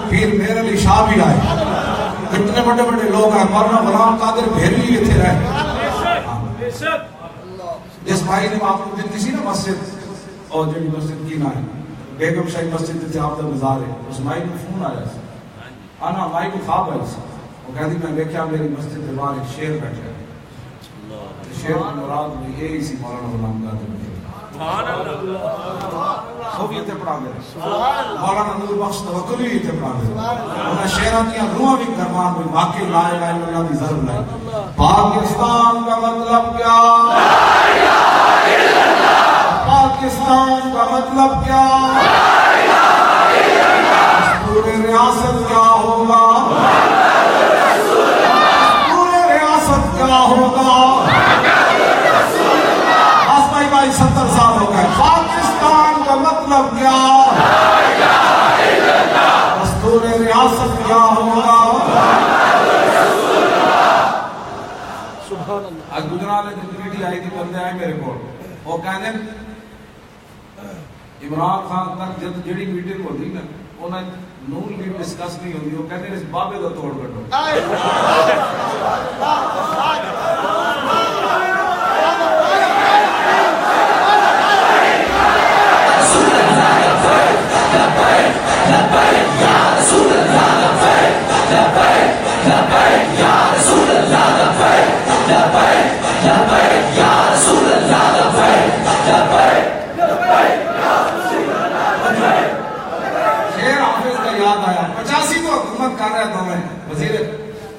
پھر میرے علی شاہ بھی آئے اتنے بڑے بڑے لوگ ہیں مولانا غلام قادر بھیروی بھی تھے رہے جس بھائی نے آپ کو دیتی سی نا مسجد اور جو مسجد کی نہ ہے بیگم شاہی مسجد تھے آپ کا مزار ہے اس بھائی کو فون آیا سی آنا بھائی کو خواب آئی سی وہ کہتی میں دیکھا میری مسجد کے باہر ایک شیر بیٹھے ہیں شیر کی مراد میں یہی سی مولانا غلام قادر خوبیت پڑھا گئے مولانا نور بخش توکلی تھے پڑھا گئے انہیں شیران دیا روح بھی کرمان بھی واقعی لا الہ الا اللہ دی ضرور لائی پاکستان کا مطلب کیا پاکستان کا مطلب کیا پورے ریاست کیا ہوگا پورے ریاست کیا ہوگا 70 سال ہو گئے پاکستان کا مطلب کیا دستور ریاست بندے آئے میرے کو وہ کہنے عمران خان تک جڑی میٹنگ ہوتی نا انہیں نون لیگ ڈسکس نہیں ہوتی وہ کہتے اس بابے کا توڑ کٹو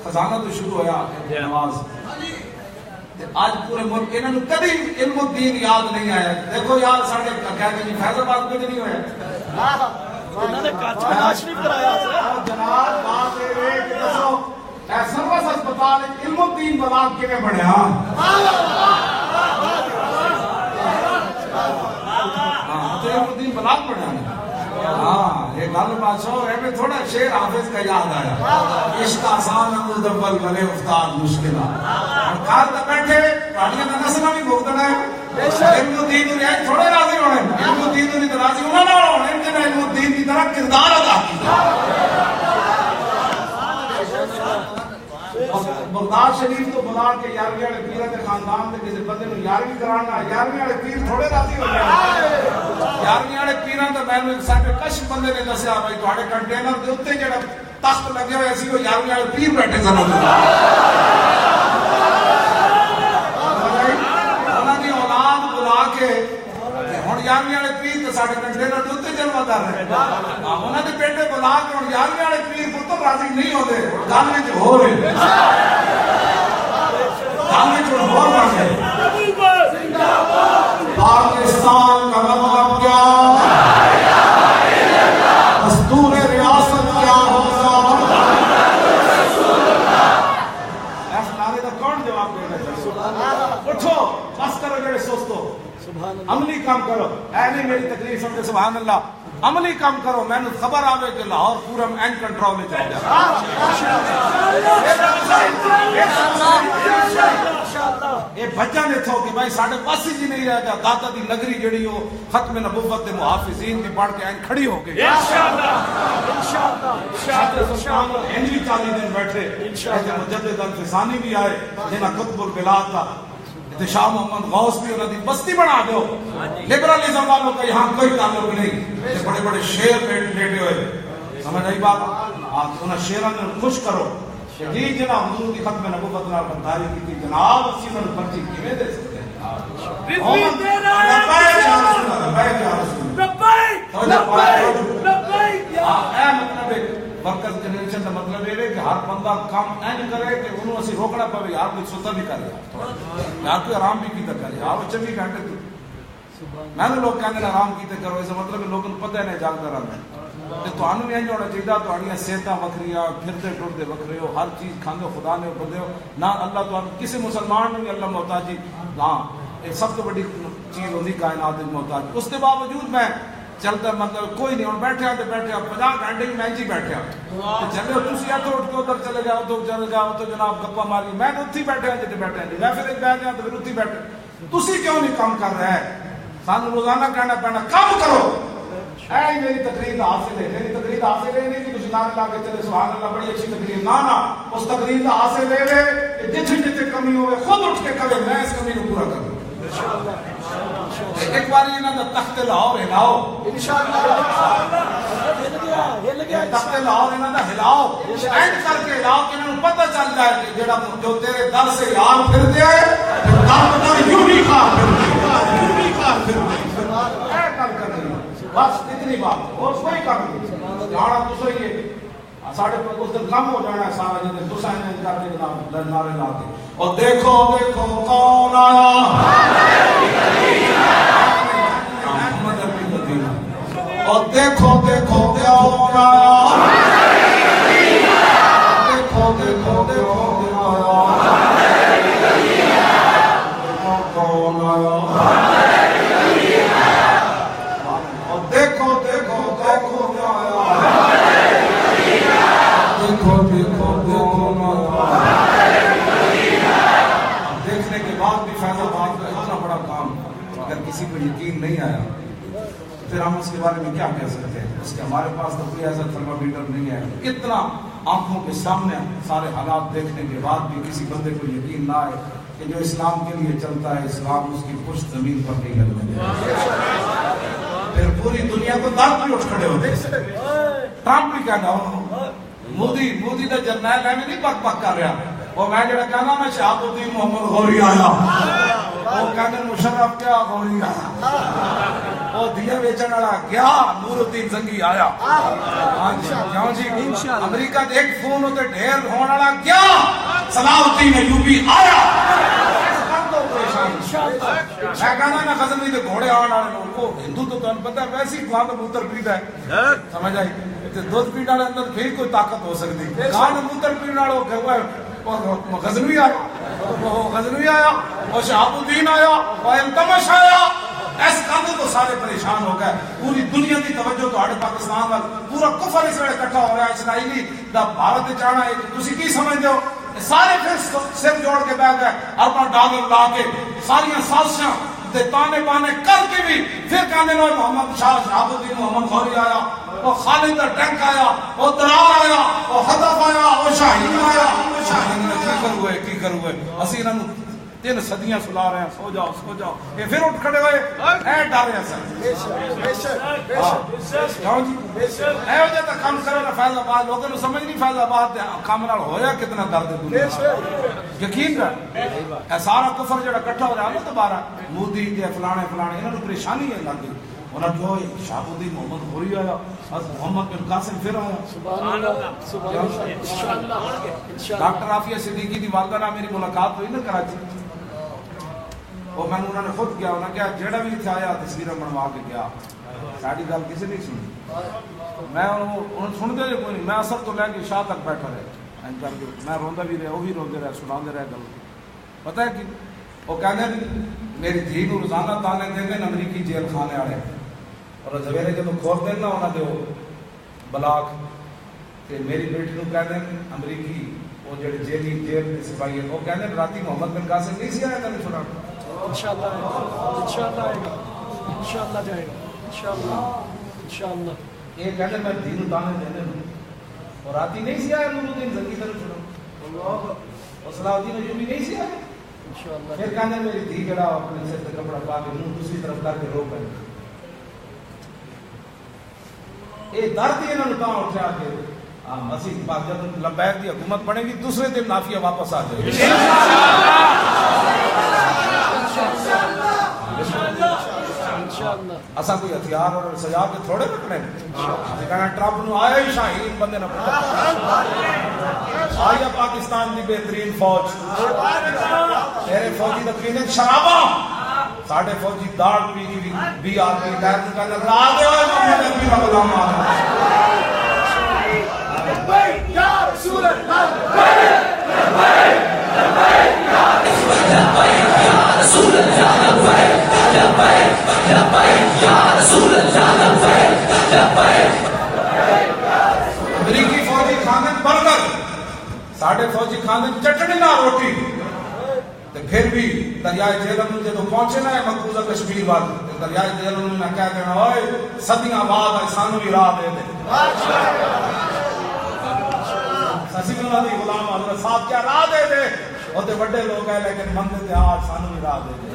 خزانہ تو شروع ہوا نماز آج پورے ملک انہوں نے کبھی علم الدین یاد نہیں آیا دیکھو یار ساڑھے کہتے ہیں فیض آباد کچھ نہیں ہویا جناب بات ہے کہ دسو ایسا بس اسپتال علم الدین بلاد کے میں بڑھے ہاں تو علم الدین بلاد بڑھے ہیں ہاں یہ گل بادشاہ ہے میں تھوڑا شعر حافظ کا یاد آیا عشق آسان مدبل بلے افتاد مشکلہ کار تک بیٹھے پاڑیاں کا نسلہ بھی بھگتنا ہے علم الدین نے تھوڑے راضی ہونے علم الدین نے راضی ہونا نہ ہونے ان کے علم الدین کی طرح کردار ادا کی بغداد شریف تو بلا کے یارویں والے پیروں کے خاندان میں کسی بندے نے یارویں کرانا یارویں والے پیر تھوڑے راضی ہو گئے یارویں والے پیراں تو میں نے ساڈے کش بندے نے دسیا بھائی تواڈے کنٹینر دے اوتے جڑا تخت لگے ہوئے سی وہ یارویں والے پیر بیٹھے سن انہاں دی اولاد بلا کے ہن یارویں والے پیر تے ساڈے کنٹینر دے اوتے جلوہ کر رہے انہاں دے بیٹے بلا کے ہن یارویں والے پیر پتر راضی نہیں ہوندے گل وچ ہو رہے پاکستان کا مطلب کیا دستور ریاست کیا ہوگا ایسا نعرے کا کون جواب دینا چاہیے اٹھو بس کرو جڑے سوستو عملی کام کرو اے نہیں میری تقریر سمجھے سبحان اللہ عملی کام کرو میں نے خبر آوے کہ لاہور پورا اینڈ کنٹرول میں چاہے یہ بچہ نے تھو کہ بھائی ساڑھے پاسی جی نہیں رہا جا داتا دی نگری جڑی ہو ختم نبوت دے محافظین کی پڑھ کے اینڈ کھڑی ہو گئی انشاءاللہ انجوی 40 دن بیٹھے مجدد الفسانی بھی آئے جنہ قطب البلاد تھا شاہ محمد غوث بھی انہوں نے بستی بنا دو لبرالزم والوں کا یہاں کوئی تعلق نہیں یہ بڑے بڑے شیر لیٹے ہوئے سمجھ آئی بات انہیں شیران نے خوش کرو جی جناب حضور کی ختم نبوت نال بنداری کی تھی جناب اسی انہوں نے پرچی کیویں دے سکتے ہیں برکت جنریشن کا مطلب یہ ہے کہ ہر بندہ کام این کرے کہ انہوں اسی روکنا پڑے یار کوئی سوتا بھی کرے یار کوئی آرام بھی کیتا کرے یار وہ 24 گھنٹے میں نے لوگ کہنے آرام کیتے کرو اسے مطلب ہے لوگوں کو پتہ نہیں جاگتا رہتا ہے تو انہوں نے ہونا چاہیے تو انہیں صحتاں وکھریاں پھرتے ٹرتے وکھرے ہو ہر چیز کھاندے خدا نے بندے ہو نہ اللہ تو کسی مسلمان نہیں اللہ محتاجی ہاں ایک سب تو بڑی چیز ہوتی کائنات محتاج اس کے باوجود میں چلتا مطلب کوئی نہیں اور بیٹھے آتے بیٹھے 50 گھنٹے ہی میں جی بیٹھے چلے تسی یا تو اٹھ کے ادھر چلے جاؤ تو چلے جاؤ تو جناب گپا ماری میں تو اتھی بیٹھے ہیں جتنے بیٹھے ہیں میں پھر ایک بیٹھے ہیں تو پھر اتھی بیٹھے تسی کیوں نہیں کام کر رہے ہیں سانو روزانہ کہنا پڑنا کام کرو اے میری تقریر حاصل ہے میری تقریر حاصل ہے نہیں کہ تسی نعرے لا کے چلے سبحان اللہ بڑی اچھی تقریر نہ اس تقریر کا حاصل ہے کہ جتنے جتنے کمی ہوئے خود اٹھ کے کرے میں اس کمی کو پورا کروں ایک بار انہاں دا تخت لاہور ہلاؤ انشاءاللہ تخت لاہور انہاں دا ہلاؤ اینڈ کر کے ہلاؤ کہ انہاں کو پتہ چل جائے کہ جڑا جو تیرے در سے یار پھر دے تو در یوں ہی کھا پھر اے کر بس اتنی بات اور کوئی کام نہیں جانا تو صحیح ہے ساڑھے پر اس دن کم ہو جانا ہے سارا جن تو سائن کر کے نعرے لا کے اور دیکھو دیکھو کون آیا اور دیکھو دیکھو کون آیا دیکھو دیکھو دیکھو کون آیا اور دیکھو دیکھو دیکھو دیکھو دیکھو دیکھو دیکھنے کے بعد بھی فیض آباد کا اتنا بڑا یقین نہیں آیا پھر ہم اس کے بارے میں کیا کہہ سکتے ہیں؟ اس کے ہمارے پاس تو کوئی ایسا تھرمامیٹر نہیں ہے. اتنا آنکھوں کے سامنے سارے حالات دیکھنے کے بعد بھی کسی بندے کو یقین نہ آئے کہ جو اسلام کے لیے چلتا ہے اسلام اس کی پشت زمین پر نہیں لگنے دیتا. پھر پوری دنیا کو دانت بھی اٹھ کھڑے ہوتے. ٹرمپ بھی کہنا مودی دا جرنیل ہے نہیں بک بک کر رہا. وہ میں جڑا کہنا میں شہاب الدین محمد غوری آیا, وہ کہنے مشرف کیا غوری آیا, وہ دیا بیچن والا کیا نور الدین زنگی آیا. کیوں جی امریکہ ایک فون ہوتے ڈھیر ہونے والا کیا صلاح الدین ایوبی آیا. میں کہنا نا غزنوی کے گھوڑے آنے والے لوگوں کو ہندو تو تمہیں پتہ ہے ویسے ہی کھا تو موتر پیتا ہے, سمجھ آئی. دودھ پینے والے اندر پھر کوئی طاقت ہو سکتی, کھانا موتر پینے والے غزنوی آیا اور شہاب الدین آیا اور التمش آیا. ایسے کہتے تو سارے پریشان ہو گئے. پوری دنیا کی توجہ تو ہمارے پاکستان میں پورا کفر اس وقت اکٹھا ہو رہا ہے. اسرائیلی دا بھارت چاہنا ہے تسی کی سمجھتے ہو؟ سارے پھر سر جوڑ کے بیٹھ گئے اپنا ڈالر لا کے ساری سازشاں تانے بانے کر کے بھی پھر کہنے لوگ محمد شاہ شہاب الدین محمد غوری آیا, وہ خالد ٹینک آیا, وہ درار آیا, وہ ہدف آیا, وہ شاہین آیا. شاہین نے کی کر ہوئے اسی انہوں 3 صدیاں سلا رہے ہیں سو جاؤ یہ پھر اٹھ کھڑے ہوئے اے ڈر رہے ہیں سر. اے وجہ تک کام کرے نا فیض آباد لوگوں نے سمجھ نہیں فیض آباد کام نال ہویا کتنا درد ہے دنیا. یقین کر اے سارا کفر جڑا اکٹھا ہو رہا ہے نا دوبارہ مودی تے فلانے انہاں نوں پریشانی ہے لگ گئی. انہاں جو شہاب الدین محمد غوری آیا, محمد بن قاسم پھر آیا. سبحان اللہ. ڈاکٹر عافیہ صدیقی دی والدہ نال میری ملاقات ہوئی نا کراچی. وہ میں انہوں نے خود کیا, انہوں نے کہا جڑا بھی اتنے آیا تصویریں بنوا کے گیا, ساری گل کسی نہیں سنی. میں انہوں سنتے جو کوئی نہیں, میں اثر تو لے کے شاہ تک بیٹھا رہے میں روندا بھی رہے, وہ بھی روندے رہے, سناندے رہے گل. پتہ ہے کہ وہ کہنے میری دھی کو روزانہ تانے دیں امریکی جیل خانے والے, اور سویرے جب کھول دیں نا انہوں نے بلاک کہ میری بیٹی کو کہہ دیں امریکی وہ جڑے جیل کے سپاہی ہے, وہ کہنے راتی محمد بن قاسم نہیں سی آیا تھا نہیں سنا. انشاءاللہ آئے گا, انشاءاللہ جائے گا, انشاءاللہ. یہ کہنے میں دین تانے دینے ہوں, اور راتی نہیں سی آیا نور الدین زنگی طرف سنا, اور صلاح الدین ایوبی نہیں سی آیا. پھر کہنے میری دھی جڑا اپنے سر پہ کپڑا پا کے منہ دوسری طرف کر کے رو پہ. یہ درد ہی انہوں نے کہاں اٹھا کے مسیح پاک جب لبیک دی حکومت بنے گی دوسرے دن نافیہ واپس آ جائے گی. اسا کوئی ہتھیار اور سجا کے تھوڑے رکھنے کہنا ٹرمپ نو آیا ہی شاہین بندے نہ آیا پاکستان دی بہترین فوج, تیرے فوجی تقریباً شراباں ساڑھے فوجی داڑ پی کی بھی آدمی لائٹ کا لگا دے ہوئے محمد نبی کا غلام آ رہا ہے. لبیک یا رسول اللہ, لبیک لبیک یا رسول اللہ, لبیک لبیک یا رسول اللہ, لبیک لبیک. امریکی فوجی کھانے برگر, ساڑھے فوجی کھانے چٹنی نہ روٹی. پھر بھی دریائے جہلم جدو پہنچے نا مقبوضہ کشمیر والے دریائے جہلم نے کہہ دینا اوئے صدیاں بعد آئے سانو بھی راہ دے دے. سسی بن اللہ غلام حضرت صاحب کیا راہ دے دے, ہوتے بڑے لوگ ہیں لیکن مندے تھے آج سانو بھی راہ دے دے.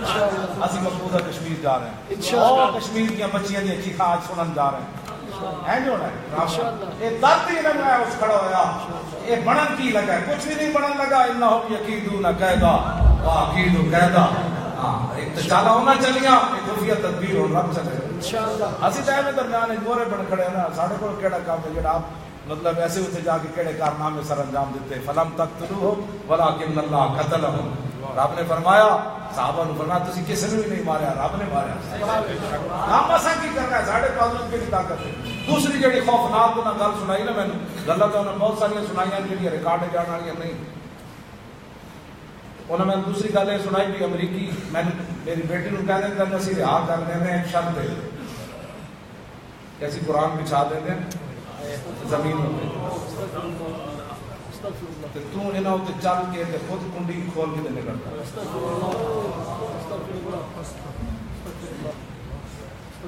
اسی مقبوضہ کشمیر جا رہے ہیں, اور کشمیر کی بچیاں دی چیخاں آج سنن جا رہے ہیں. ہے جو ہے یہ درد ہی نہ اس کھڑا ہویا, یہ بڑھن کی لگا ہے, کچھ بھی نہیں بڑھن لگا. انہم یکیدون کیدا واکید قیدا. ایک تو چالا ہونا چلیاں, ایک خفیہ تدبیر ہونا رب چلے انشاءاللہ. اسی ٹائم درمیان گورے بن کھڑے ہیں نا, ساڑھے کو کیڑا کام ہے جڑا آپ مطلب ایسے ہوتے جا کے کیڑے کارنامے سر انجام دیتے. فلم تقتلوہم ولکن اللہ قتلہم. رب نے فرمایا صحابہ نے فرمایا تسی کسی نے بھی نہیں ماریا, رب نے ماریا. ہم اساں کی کرنا ہے, ساڑھے پاؤں کی طاقت ہے. دوسری جڑی خوفناک نہ گل سنائی نا میں گلاں تو انہوں نے بہت ساری سنائیاں جڑی ریکارڈ جان والی نہیں. انہوں نے دوسری گل یہ سنائی بھی امریکی میں میری بیٹی کو کہہ دیں کہ اسی رہا کر دیں ایک شرط ہے کہ اسی قرآن بچھا دیں گے زمین تو انہاں تے چل کے تے خود کنڈی کھول کے نکلتا.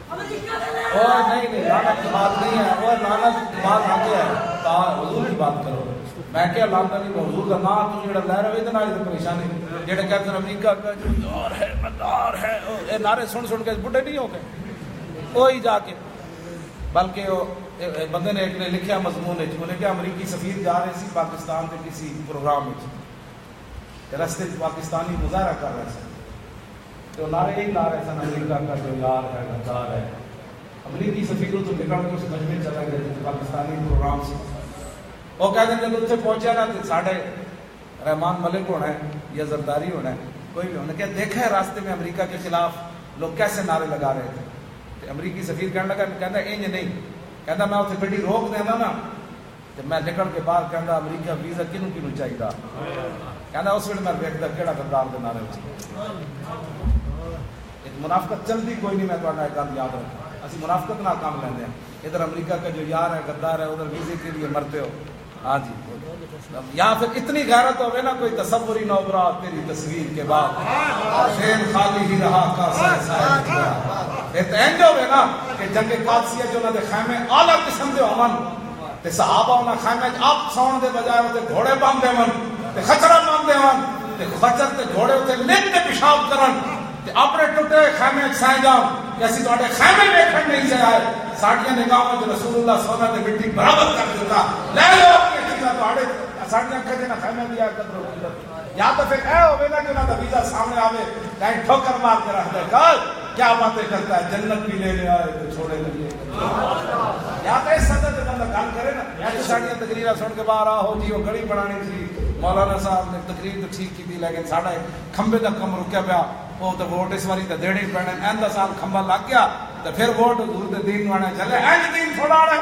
اور نہیں لعنت کی بات نہیں ہے، اور لعنت کی بات آگے ہے، حضور کی بات کرو. میں کیا لعنت نہیں، حضور کا نام تو جڑا لے رہے تے نال تے پریشانی جڑے کہتے ہیں امریکہ کا جو یار ہے مدار ہے، اے نعرے سن کے بڈھے نہیں ہو گئے وہی جا کے. بلکہ وہ بندے نے ایک نے لکھیا مضمون ہے، انہیں کہ امریکی سفیر جا رہے سی پاکستان کے کسی پروگرام میں، رستے پاکستانی مظاہرہ کر رہے تھے تو نعرے یہی لا رہے سن امریکہ کا جو یار ہے غدار ہے. امریکی سفیر تو نکل کے اس مجمع چلا گئے تھے پاکستانی پروگرام سے. وہ کہتے ہیں جب اتنے پہنچا نا تو ساڑھے رحمان ملک ہونا ہے یا زرداری ہونا ہے کوئی بھی ہونا، کیا دیکھا ہے راستے میں امریکہ کے خلاف لوگ کیسے نعرے لگا رہے تھے. تو امریکی سفیر کہنے لگا، کہتا انج نہیں، کہتا میں اتنے گڈی روک دینا نا تو میں نکل کے باہر کہتا امریکہ ویزا کنوں کنوں چاہیے، کہتا اس وقت میں دیکھتا کہڑا غدار کے نعرے منافقت چلتی کوئی نہیں. میں تھوڑا ایک گل یاد رکھا، اسی منافقت نہ کام لینے ہیں. ادھر امریکہ کا جو یار ہے غدار ہے، ادھر ویزے کے لیے مرتے ہو. ہاں جی، یا پھر اتنی غیرت ہوگی نا کوئی تصور ہی نہ ابھرا تیری تصویر کے بعد ذہن خالی ہی رہا کاسے سائے کیا. یہ تو اینج ہوگی نا کہ جنگ قادسیہ جو انہوں نے خیمے اعلیٰ قسم دے امن تے صحابہ انہوں نے خیمے آپ سون دے بجائے ہوتے گھوڑے باندھ دے من تے خچرہ باندھ دے من تے خچر تے گھوڑے ہوتے لٹ تے پیشاب کرن تے اپنے ٹوٹے خیمے سائے جاؤں کہ اسی تو خیمے دیکھن نہیں سے آئے. ساڑھیاں نگاہوں جو رسول اللہ صلی اللہ علیہ وسلم نے مٹی برابر کر دیتا لے لو اپنی چیزاں تو آڑے ساڑھیاں کھجے نہ خیمے دیا قدر و قدر. یا تو پھر اے ہوئے نا کہ انہوں نے ویزا سامنے آوے کہیں ٹھوکر مار کے رکھ دے کل کیا باتیں کرتا ہے جنت بھی لے لے آئے تو چھوڑے لگے. یا تو اس سطح سے بندہ گل کرے نا. یا تو ساڑھیاں تقریرہ سن کے باہر آ ہو جی وہ گھڑی بڑھانی تھی مولانا صاحب نے تقریر تو ٹھیک کی تھی لیکن ساڑھا کھمبے دا کم رکیا پیا وہ تو ووٹ اس واری تو دیڑے ہی پینے این دا سال کھمبا لگ گیا تو پھر ووٹ حضور دے دین وانے چلے اینج دین تھوڑا رہے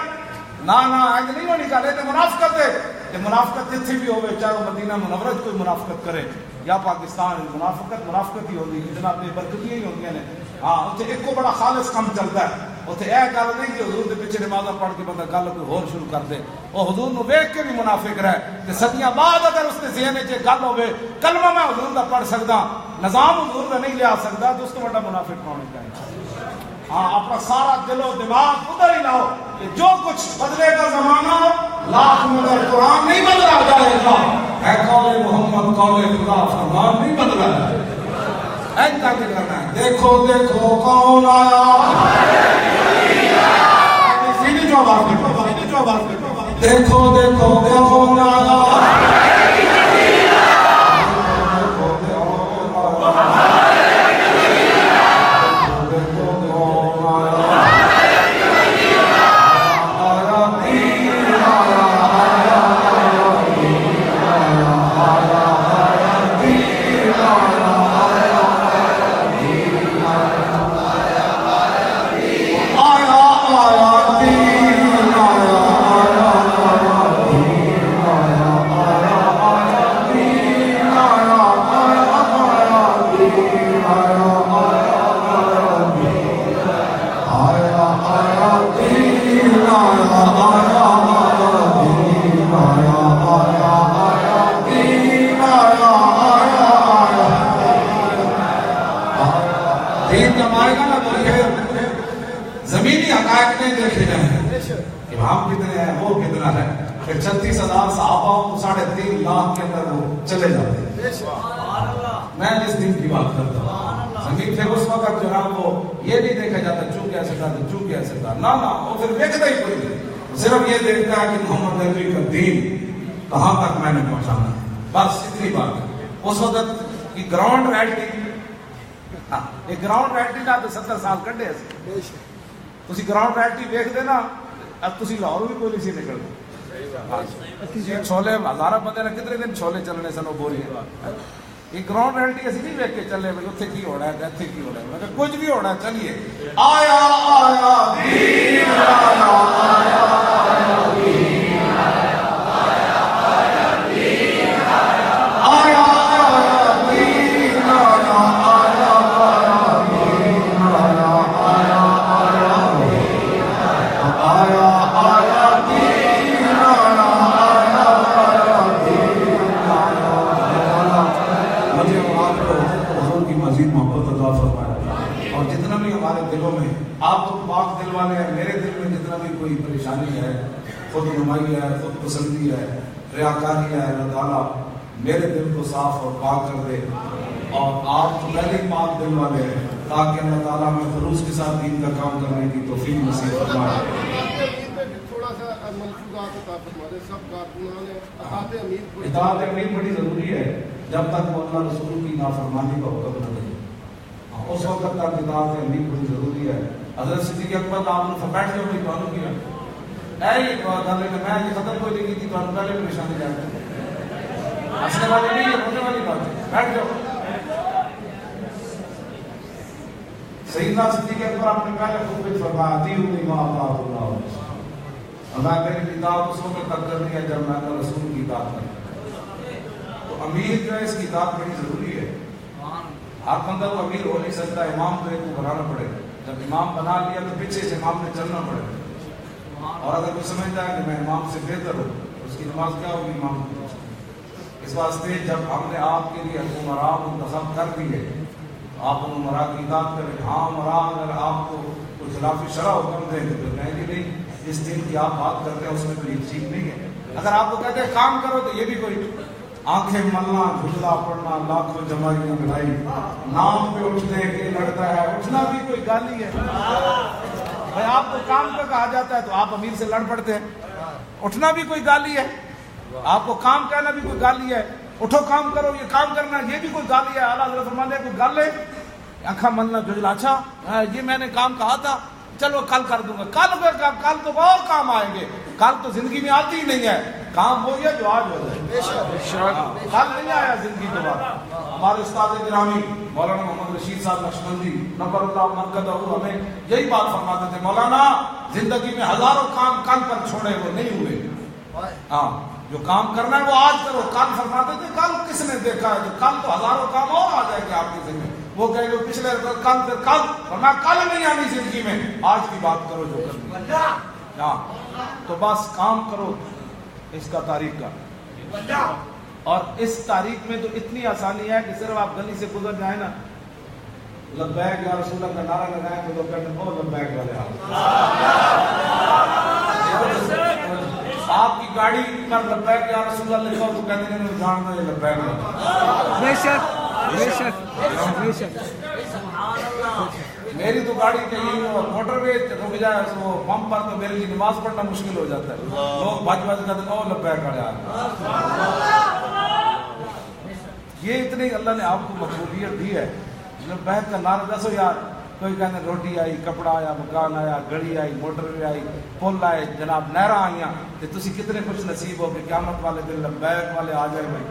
نا اینج نہیں ہونی چاہے تو منافقت ہے. کہ منافقت جتھی بھی ہوئے چاہے وہ مدینہ منورت کوئی منافقت کرے یا پاکستان منافقت ہی ہوتی ہے جناب بے برکتیاں ہی ہوتی ہیں. ہاں اتنے ایک کو بڑا خالص کم چلتا ہے. اتنے یہ گل نہیں کہ حضور کے پیچھے نمازاں پڑھ کے بندہ گل کوئی ہور شروع کر دے وہ حضور نو ویکھ کے بھی منافق رہے کہ صدیاں بعد اگر اس کے ذہن وچ گل ہوے کلمہ میں حضور دا پڑھ سکدا نظام حضور دا نہیں لیا سکدا تو اس تو بڑا منافق کون ہے. ہاں اپنا سارا دل و دماغ ادھر ہی لاؤ کہ جو کچھ بدلے گا زمانہ لاکھ مگر قرآن نہیں بدلا جائے گا. اے قول محمد قول خدا فرمان نہیں بدلا جائے گا. ایسا کیا کرنا ہے. دیکھو دیکھو کون آیا سیدھی جو آواز دیکھو دیکھو کون آیا زمینی حقائق نہیں دیکھے جائیں کہ ہم کتنے ہیں وہ کتنا ہے. پھر 36,000 صحابہ 3.5 لاکھ کے اندر وہ چلے جاتے ہیں. میں جس دن کی بات کرتا ہوں زمین پھر اس وقت جو ہے وہ یہ نہیں دیکھا جاتا چونکہ ایسے تھا چونکہ ایسے تھا نہ وہ پھر دیکھتا ہی کوئی نہیں. صرف یہ دیکھتا ہے کہ محمد عربی کا دین کہاں تک میں نے پہنچانا ہے بس اتنی بات ہے. اس وقت کی گراؤنڈ ریالٹی ایک گراؤنڈ ریالٹی نہ تو 70 سال کڈے تسی گراؤنڈ ریالٹی ویکھ دے نا اب تسی لاہور بھی کوئی نہیں سی نکلتے. چھولے ہزارہ بندے نے کتنے دن چھولے چلنے سن وہ بوری یہ گراؤنڈ ریالٹی اسی نہیں ویکھ کے چلے بھائی اتنے کی ہونا ہے اتنے کی ہونا ہے. میں کہ کچھ بھی ہونا ہے چلیے. آیا آیا دین آیا آیا آیا دین آیا آیا دین آیا آیا دین آیا آیا آیا دین آیا آیا آیا آیا آیا دین آیا آیا آیا دین آیا. مجھے آپ کو حضور کی مزید محبت عطا فرمائے اور جتنا بھی ہمارے دلوں میں آپ تو پاک دل والے ہیں. میرے دل میں جتنا بھی کوئی پریشانی ہے, خود نمائی ہے, خود پسندی ہے, ریاکاری ہے, اللہ تعالیٰ میرے دل کو صاف اور پاک کر دے. اور آپ تو پہلے ہی پاک دل والے ہیں, تاکہ اللہ تعالیٰ میں خلوص کے ساتھ دین کا کام کرنے کی توفیق نصیب فرمائے. تھوڑا سا ملفوظات عطا فرما دیں. سب کارکنان ہیں, اطاعت امیر بڑی ضروری ہے جب تک وہ اللہ رسول کی نافرمانی کا حکم نہ دے. اس وقت تک اطاعت امیر بڑی ضروری ہے. حضرت صدیق اکبر آپ نے بیٹھ کے ہوئی تو کیا اے یہ گل ہے کہ میں یہ ختم کوئی نہیں کی تھی, تو پہلے پریشانی جاتی ہنسنے والی نہیں ہے, ہونے والی بات ہے. بیٹھ جاؤ. سیدنا صدیق اکبر آپ نے پہلے خود بھی فرمایا اطیعوا ما اطاع اللہ. اللہ میری اطاعت اس وقت تک کرنی ہے جب میں اللہ رسول کی اطاعت کروں. تو امیر جو ہے اس کی اطاعت بڑی ضروری ہے. ہر بندہ تو امیر ہو نہیں سکتا, امام تو ایک کو بنانا پڑے. جب امام بنا لیا تو پیچھے سے امام نے چلنا پڑے. اور اگر کوئی سمجھتا ہے کہ میں امام سے بہتر ہوں, اس کی نماز کیا ہوگی امام کی. اس واسطے جب ہم نے آپ کے لیے عمراء منتخب کر دیے, آپ ان عمراء کی اطاعت کریں. ہاں عمراء اگر آپ کو کوئی خلاف شرع حکم دیں تو پھر کہیں گے نہیں, اس دن کی آپ بات کرتے ہیں اس میں تو یہ ٹھیک نہیں ہے. اگر آپ کو کہتے ہیں کام کرو تو یہ بھی کوئی آنکھیں ملنا, جھجلا پڑنا, لاکھوں جماعیاں بنائی, نام پہ اٹھنے کے لڑتا ہے, اٹھنا بھی کوئی گالی ہے. بھائی آپ کو کام پہ کہا جاتا ہے تو آپ امیر سے لڑ پڑتے ہیں, اٹھنا بھی کوئی گالی ہے. آپ کو کام کہنا بھی کوئی گالی ہے, اٹھو کام کرو, یہ کام کرنا یہ بھی کوئی گالی ہے. اعلیٰ حضرت فرماتے ہیں کوئی گال ہے, آنکھیں ملنا, جھجلا, اچھا یہ میں نے کام کہا تھا, چلو کل کر دوں گا. کل تو اور کام آئیں گے. کل تو زندگی میں آتی ہی نہیں ہے. کام وہی ہے جو آج ہو جائے. کل نہیں آیا زندگی کے بعد. ہمارے استاد گرامی مولانا محمد رشید صاحب نقشبندی نبر اللہ مرکزہ ہمیں یہی بات فرماتے تھے, مولانا زندگی میں ہزاروں کام کل پر چھوڑے وہ نہیں ہوئے. ہاں جو کام کرنا ہے وہ آج کرو. کل فرماتے تھے کل کس نے دیکھا ہے, تو کل تو ہزاروں کام اور آ جائیں گے آپ کی زندگی. وہ کہیں گے پچھلے کل پھر کل, ورنہ کل نہیں آنی زندگی میں, آج کی بات کرو جو کرنی. ہاں تو بس کام کرو اس کا تاریخ کا. اور اس تاریخ میں تو اتنی آسانی ہے کہ صرف آپ گلی سے گزر جائیں نا, لبیک یا رسول اللہ کا نعرہ لگائیں تو لوگ کہتے ہیں او لبیک والے آپ کی گاڑی پر لبیک یا رسول اللہ لکھا ہو تو کہتے ہیں جان دو یہ لبیک والے. بے شک بے شک بے شک. میری تو گاڑی کہیں موٹر وے رک جائے وہ پمپ پر تو میرے لیے نماز پڑھنا مشکل ہو جاتا ہے. لوگ بھاج بھاج کہتے ہیں او لبیک والے. یہ اتنی اللہ نے آپ کو مقبولیت دی ہے. لبیک کا نعرہ دسو یار, کوئی کہتے روٹی آئی, کپڑا آیا, مکان آیا, گڑی آئی, موٹر وے آئی, پل آئے, جناب نہراں آئیاں, تو تسی کتنے خوش نصیب ہو کہ قیامت والے دن لبیک والے آ جائیں بھائی.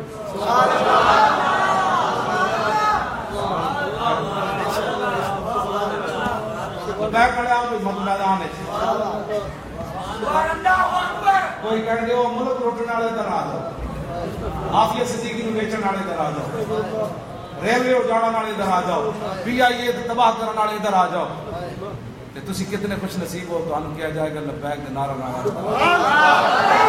لبیک والے آؤ مت میدان ہے. کوئی کہیں گے وہ ملک روٹنے والے ادھر آ جاؤ, آفیہ صدیقی نو بیچن والے ادھر آ جاؤ, ریلوے اجاڑن والے ادھر آ جاؤ, پی آئی اے تباہ کرنے والے ادھر آ جاؤ. تسی کتنے خوش نصیب ہو, تو کیا جائے گا لبیک کے نعرہ لبیک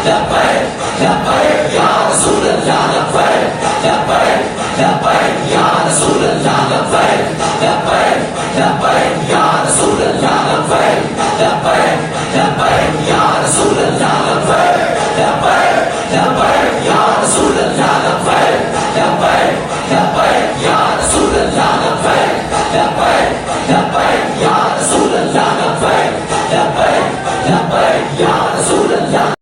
لبیک